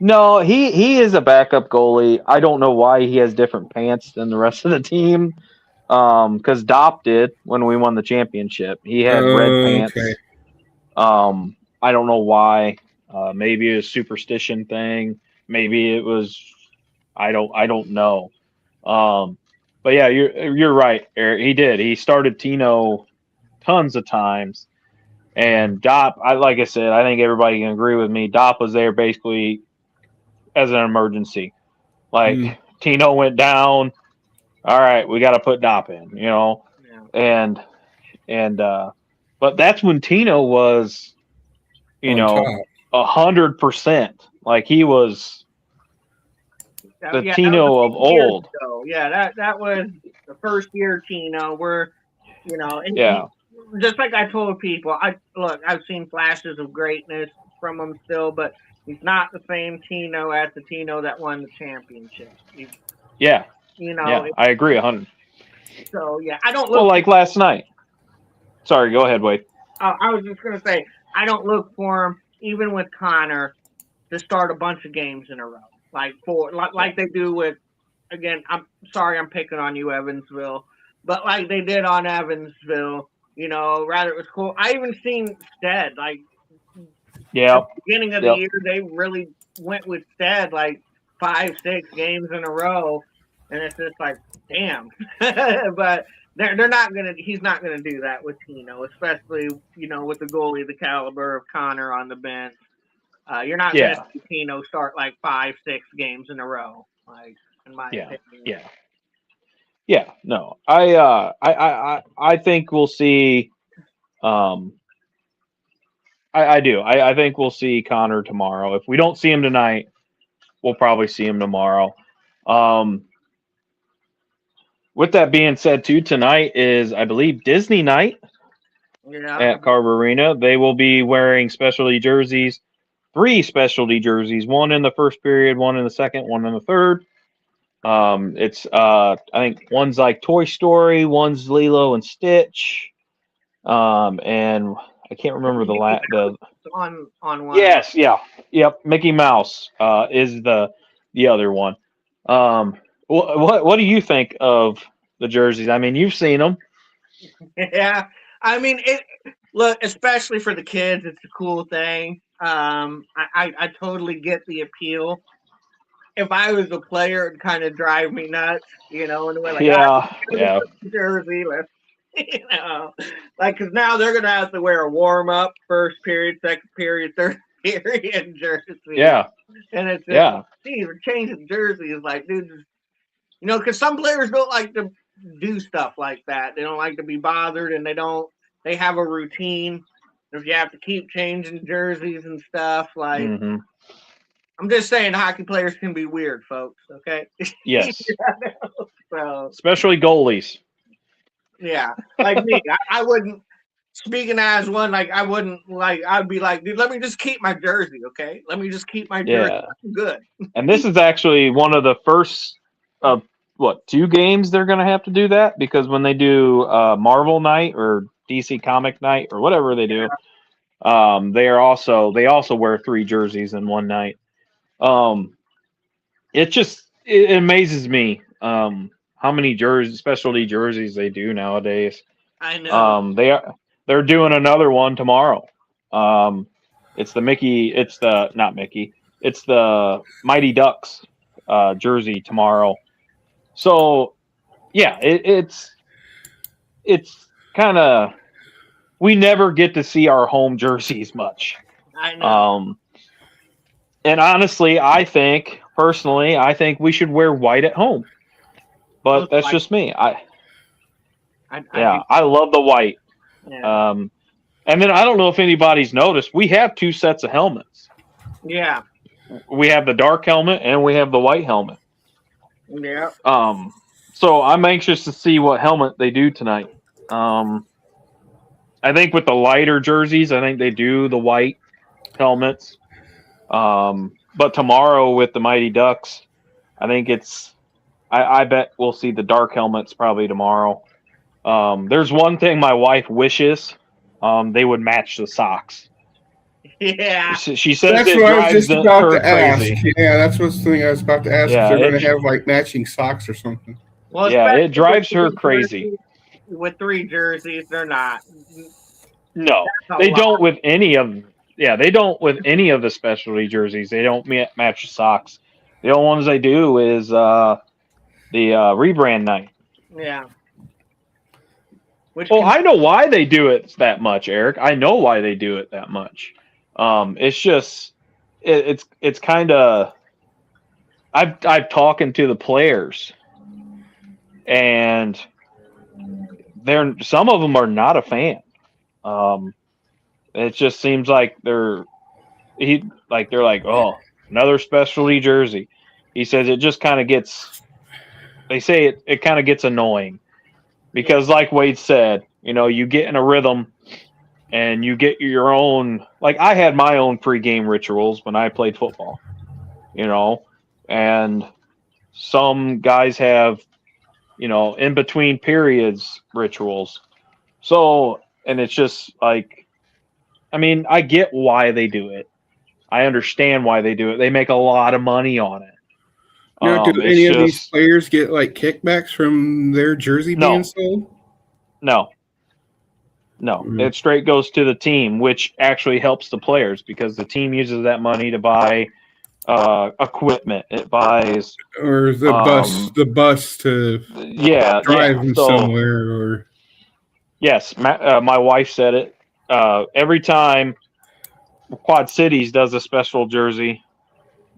A: no, he is a backup goalie. I don't know why he has different pants than the rest of the team. Because Dopp did when we won the championship. He had red
C: Okay.
A: pants. I don't know why. Maybe it was a superstition thing. Maybe it was. I don't know. But yeah, you're right, Eric. He did. He started Tino tons of times, and Dopp. Like I said, I think everybody can agree with me. Dopp was there basically as an emergency. Like Tino went down. All right, we got to put Dopp in.
B: Yeah.
A: And but that's when Tino was,
C: On top.
A: 100%. Like he was the
B: Yeah,
A: Tino of old.
B: Yeah, that was the first year Tino. Where, and
A: Yeah,
B: just like I told people, I've seen flashes of greatness from him still, but he's not the same Tino as the Tino that won the championship.
A: yeah,
B: You know,
A: yeah. I agree 100.
B: so yeah, I don't
A: Well,
B: look.
A: like last night. Sorry, go ahead, Wade.
B: I was just gonna say I don't look for him even with Connor to start a bunch of games in a row, like they do with. Again, I'm sorry I'm picking on you, Evansville, but like they did on Evansville, rather it was cool. I even seen Stead, like
A: Yeah,
B: at the beginning of the
A: yep,
B: year, they really went with Stead like 5-6 games in a row, and it's just like, damn. But they're not gonna. He's not gonna do that with Tino, especially with the goalie the caliber of Connor on the bench. You're not gonna
A: yeah,
B: see Tino start like 5-6 games in a row, like in my
A: yeah,
B: opinion.
A: yeah, yeah. No, I think we'll see. Um, I do. I think we'll see Connor tomorrow. If we don't see him tonight, we'll probably see him tomorrow. Um, with that being said, too, tonight is, I believe, Disney night
B: Yeah.
A: at Carver Arena. They will be wearing specialty jerseys, 3 specialty jerseys, one in the first period, one in the second, one in the third. It's I think one's like Toy Story, one's Lilo and Stitch, and I can't remember the
B: On one of them.
A: yes, yeah, yep, Mickey Mouse is the other one. What do you think of the jerseys? I mean, you've seen them.
B: Yeah. I mean, look, especially for the kids, it's a cool thing. I totally get the appeal. If I was a player, it'd kind of drive me nuts, and we're like,
A: Yeah, yeah,
B: jersey, let's, because now they're gonna have to wear a warm up, first period, second period, third period jersey,
A: yeah,
B: and it's just,
A: yeah,
B: geez, we're changing jerseys, like, dude, because some players don't like to do stuff like that. They don't like to be bothered, and they have a routine. If you have to keep changing jerseys and stuff, like,
A: hmm
B: I'm just saying, hockey players can be weird, folks. Okay.
A: yes,
B: So
A: especially goalies.
B: yeah, like me, I wouldn't. Speaking as one, like I wouldn't like. I'd be like, dude, let me just keep my jersey, okay? Let me just keep my jersey.
A: Yeah,
B: I'm good.
A: and this is actually one of the first of 2 games they're going to have to do that, because when they do Marvel night or DC Comic night or whatever they do, they also wear 3 jerseys in one night. It amazes me how many specialty jerseys they do nowadays.
B: I know.
A: They're doing another one tomorrow. It's not Mickey. It's the Mighty Ducks jersey tomorrow. So yeah, it's kind of, we never get to see our home jerseys much.
B: I know.
A: And honestly, I think we should wear white at home. But that's just me. I love the white.
B: Yeah.
A: And then I don't know if anybody's noticed, we have 2 sets of helmets.
B: Yeah.
A: We have the dark helmet and we have the white helmet.
B: Yeah.
A: So I'm anxious to see what helmet they do tonight. I think with the lighter jerseys, I think they do the white helmets. But tomorrow with the Mighty Ducks, I think I bet we'll see the dark helmets probably tomorrow. There's one thing my wife wishes they would match the socks.
B: Yeah.
A: She says
C: That's
A: it
C: what I was
A: drives
C: just about
A: her
C: to ask.
A: crazy.
C: Yeah, that's what's the thing I was about to ask if
A: Yeah,
C: they're going to have like matching socks or something.
B: Well,
A: yeah, it
B: especially
A: drives her crazy.
B: with 3 jerseys, they're not.
A: No,
B: That's a
A: they
B: lot.
A: don't with any of. Yeah, they don't with any of the specialty jerseys. They don't match the socks. The only ones they do is the rebrand night.
B: Yeah. Which
A: Well, I know why they do it that much, Eric. I know why they do it that much. It's just it's kind of I've talking to the players, and some of them are not a fan. It just seems like they're like, oh, another specialty jersey. He says it just kind of gets. They say it kind of gets annoying because, like Wade said, you get in a rhythm and you get your own. Like I had my own pregame rituals when I played football, and some guys have, in between periods rituals. So, and it's just like, I mean, I get why they do it. I understand why they do it. They make a lot of money on it.
C: Do
A: It's
C: any of these
A: just
C: players get like kickbacks from their jersey being sold?
A: no. It straight goes to the team, which actually helps the players because the team uses that money to buy equipment. It buys
C: or the bus to drive them somewhere. Or
A: yes, my wife said it. Every time Quad Cities does a special jersey,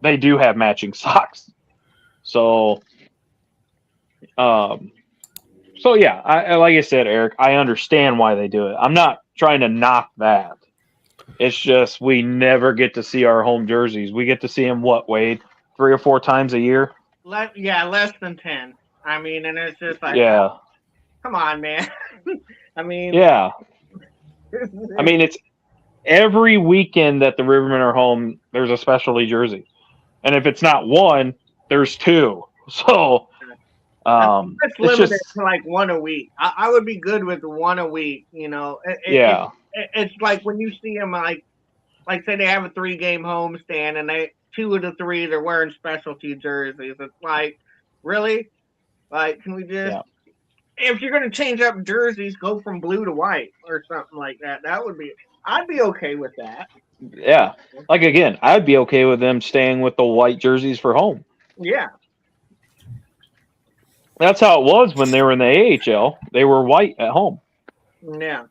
A: they do have matching socks. So, yeah, like I said, Eric, I understand why they do it. I'm not trying to knock that. It's just we never get to see our home jerseys. We get to see them, Wade, 3 or 4 times a year?
B: Less than 10. I mean, and it's just like,
A: yeah.
B: Come on, man. I mean,
A: yeah. I mean, it's every weekend that the Rivermen are home, there's a specialty jersey. And if it's not one, there's 2. So,
B: it's limited to like 1 a week. I would be good with 1 a week. It's like when you see them, like say they have a 3-game homestand and 2 of the 3 they're wearing specialty jerseys. It's like, really? Like, can we just? If you're gonna change up jerseys, go from blue to white or something like that. I'd be okay with that.
A: Yeah, like again, I'd be okay with them staying with the white jerseys for home.
B: Yeah.
A: That's how it was when they were in the AHL. They were white at home.
B: Yeah.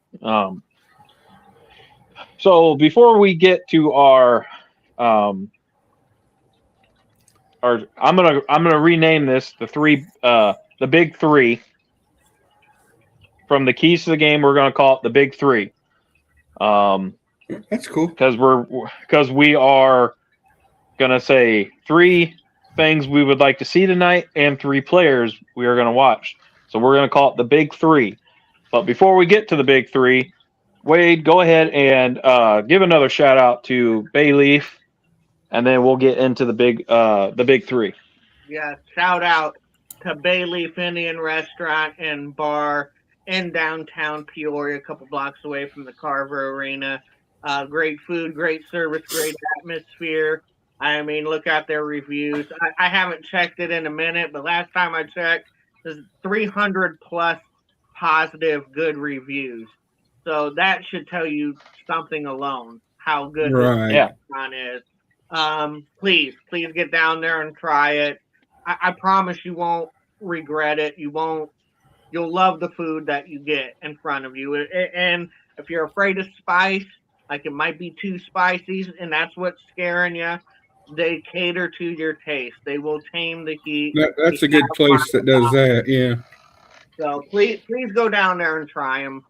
A: So before we get to I'm gonna rename this the Big 3. From the keys to the game, we're gonna call it the Big 3.
C: That's cool
A: because we are gonna say 3 things we would like to see tonight and 3 players we are going to watch. So we're going to call it the Big 3. But before we get to the Big 3, Wade, go ahead and give another shout out to Bayleaf, and then we'll get into the Big 3.
B: Yeah, shout out to Bayleaf Indian Restaurant and Bar in downtown Peoria, a couple blocks away from the Carver Arena. Great food, great service, great atmosphere. I mean, look at their reviews. I haven't checked it in a minute, but last time I checked, there's 300 plus positive good reviews. So that should tell you something alone, how good this restaurant is. Please get down there and try it. I promise you won't regret it. You'll love the food that you get in front of you. And if you're afraid of spice, like it might be too spicy, and that's what's scaring you, they cater to your taste. They will tame the heat.
C: That's a good place that does that, yeah.
B: So please go down there and try them.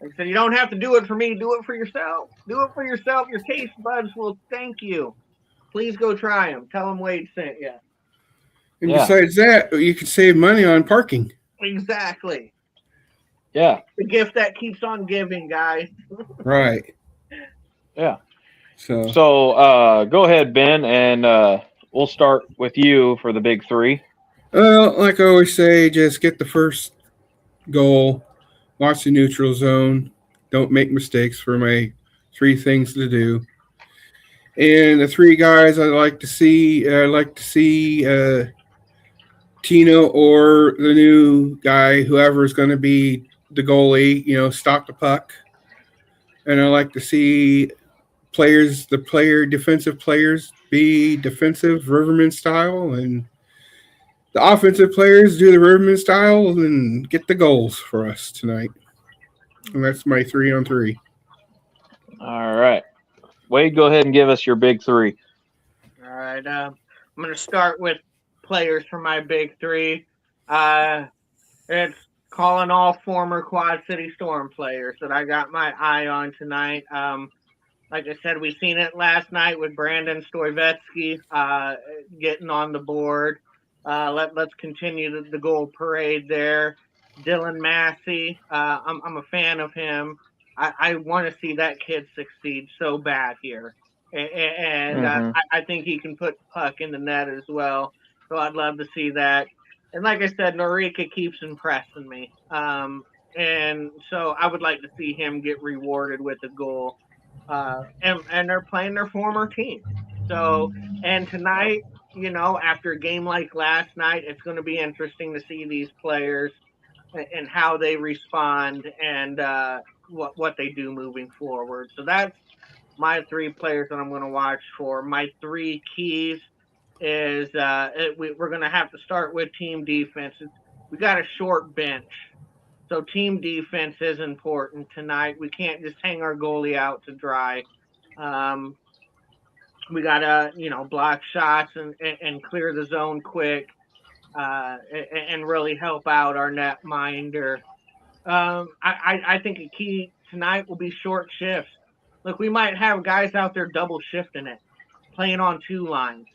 B: Like I said, you don't have to do it for me. Do it for yourself. Do it for yourself. Your taste buds will thank you. Please go try them. Tell them Wade sent you.
C: And
A: Yeah.
C: besides that, you can save money on parking.
B: Exactly.
A: Yeah.
B: The gift that keeps on giving, guys.
C: Right.
A: Yeah.
C: So,
A: So go ahead, Ben, and we'll start with you for the big three.
C: well, like I always say, just get the first goal, watch the neutral zone, don't make mistakes for my three things to do. And the three guys I like to see Tino or the new guy, whoever's going to be the goalie, stop the puck. And I like to see defensive players be defensive Rivermen style, and the offensive players do the Rivermen style and get the goals for us tonight. And that's my 3-on-3.
A: All right. Wade, go ahead and give us your big three.
B: All right. I'm going to start with players for my big three. It's calling all former Quad City Storm players that I got my eye on tonight. Like I said, we seen it last night with Brandon Stoyvetsky getting on the board. Let's continue the goal parade there. Dylan Massey, I'm a fan of him. I want to see that kid succeed so bad here. And
A: Mm-hmm.
B: I think he can put puck in the net as well. So I'd love to see that. And like I said, Norika keeps impressing me. And so I would like to see him get rewarded with a goal. And they're playing their former team. So, and tonight, after a game like last night, it's going to be interesting to see these players and how they respond and what they do moving forward. So that's my three players that I'm going to watch for. My three keys is we're going to have to start with team defense. We got a short bench. So team defense is important tonight. We can't just hang our goalie out to dry. Um, we got to, block shots and clear the zone quick and really help out our net minder. I think a key tonight will be short shifts. Look, we might have guys out there double shifting it, playing on two lines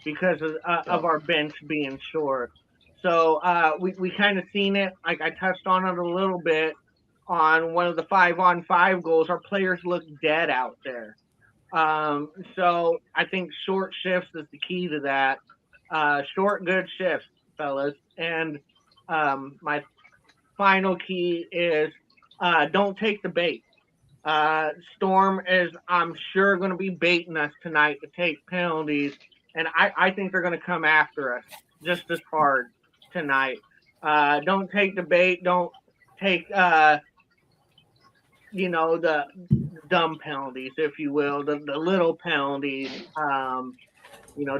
B: because of our bench being short. So we kind of seen it. Like I touched on it a little bit on one of the 5-on-5 goals. Our players look dead out there. So I think short shifts is the key to that. Short, good shifts, fellas. And my final key is don't take the bait. Storm is, I'm sure, going to be baiting us tonight to take penalties, and I think they're going to come after us just as hard tonight. Don't take the bait. Don't take, the dumb penalties, if you will, the little penalties.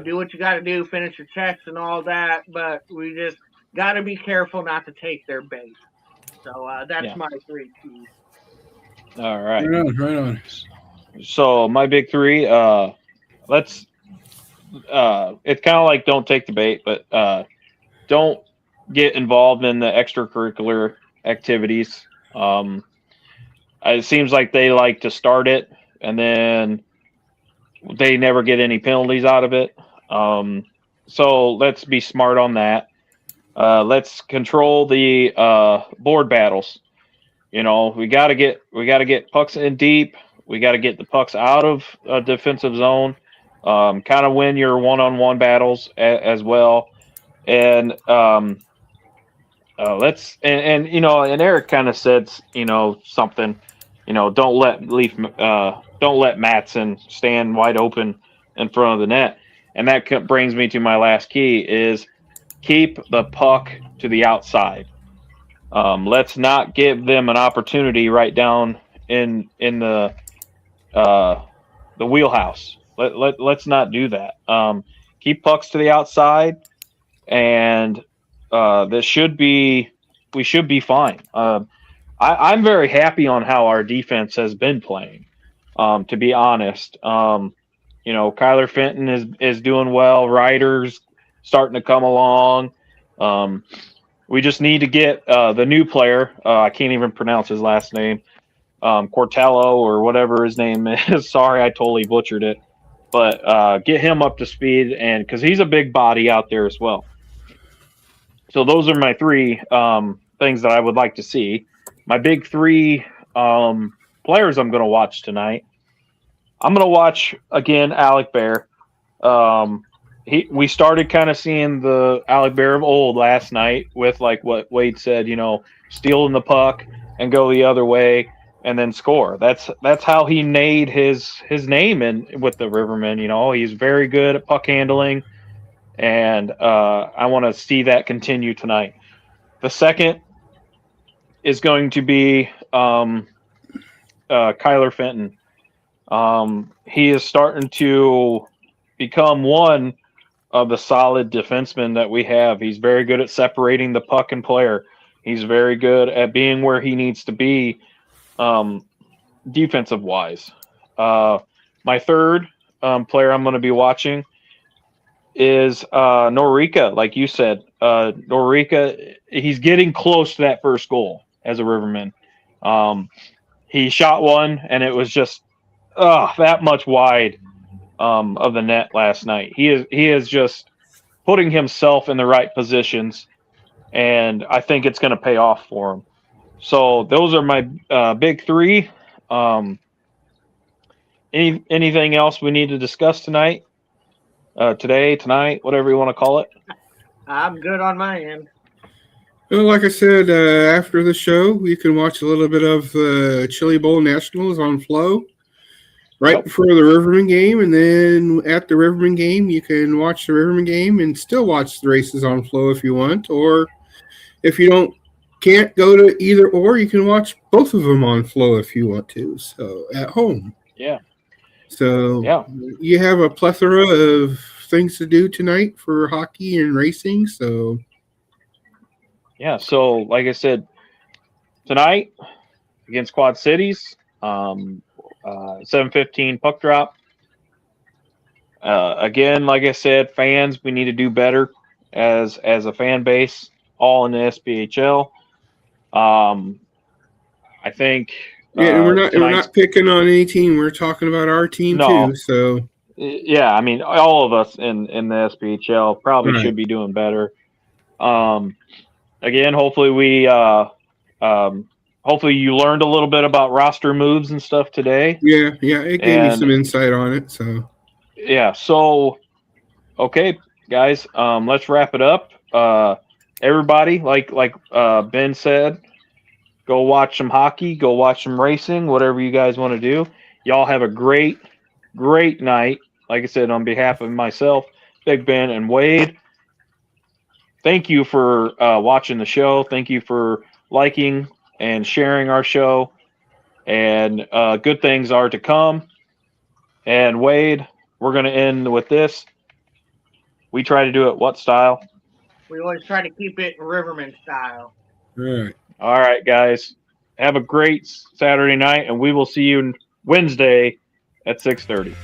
B: Do what you got to do, finish your checks and all that, but we just got to be careful not to take their bait. So that's my three keys.
A: All right.
C: Right on.
A: So my big three, let's it's kind of like don't take the bait, but don't get involved in the extracurricular activities. It seems like they like to start it and then they never get any penalties out of it. So let's be smart on that. Let's control the board battles. We got to get pucks in deep. We got to get the pucks out of a defensive zone. Kind of win your one-on-one battles as well. And and Eric kind of said something. Don't let Matson stand wide open in front of the net. And that brings me to my last key is keep the puck to the outside. Let's not give them an opportunity right down in the wheelhouse. Let's not do that. Keep pucks to the outside, and we should be fine. I'm very happy on how our defense has been playing. To be honest, Kyler Fenton is doing well. Ryder's starting to come along. We just need to get the new player. I can't even pronounce his last name. Cortello or whatever his name is. Sorry, I totally butchered it. But get him up to speed, and because he's a big body out there as well. So those are my three things that I would like to see. My big three players I'm going to watch tonight. I'm going to watch again Alec Bear. We started kind of seeing the Alec Bear of old last night with like what Wade said, stealing the puck and go the other way and then score. That's how he made his name with the Rivermen. He's very good at puck handling, and I want to see that continue tonight. The second is going to be Kyler Fenton. He is starting to become one of the solid defensemen that we have. He's very good at separating the puck and player. He's very good at being where he needs to be defensive wise. My third player I'm going to be watching is Norica, like you said. Norica, he's getting close to that first goal as a Riverman. He shot one, and it was just that much wide of the net last night. He is just putting himself in the right positions, and I think it's going to pay off for him. So those are my big three. Anything else we need to discuss tonight? Tonight, whatever you want to call it?
B: I'm good on my end.
C: Well, like I said, after the show, you can watch a little bit of the Chili Bowl Nationals on Flow right before the Riverman game. And then at the Riverman game, you can watch the Riverman game and still watch the races on Flow if you want. Or if you can't go to either or, you can watch both of them on Flow if you want to. So at home.
A: Yeah.
C: So you have a plethora of things to do tonight for hockey and racing. So
A: so like I said, tonight against Quad Cities, 7:15 puck drop. Again, like I said, fans, we need to do better as a fan base, all in the SPHL. I think.
C: Yeah, and we're not picking on any team. We're talking about our team too. So
A: yeah, I mean, all of us in the SPHL probably should be doing better. Again, hopefully hopefully you learned a little bit about roster moves and stuff today.
C: Yeah, it gave me some insight on it. So
A: okay, guys, let's wrap it up. Everybody, like Ben said, go watch some hockey, go watch some racing, whatever you guys want to do. Y'all have a great night. Like I said, on behalf of myself, Big Ben, and Wade, thank you for watching the show. Thank you for liking and sharing our show. And good things are to come. And Wade, we're going to end with this. We try to do it what style?
B: We always try to keep it Riverman style.
A: All right, guys. Have a great Saturday night, and we will see you Wednesday at 6:30.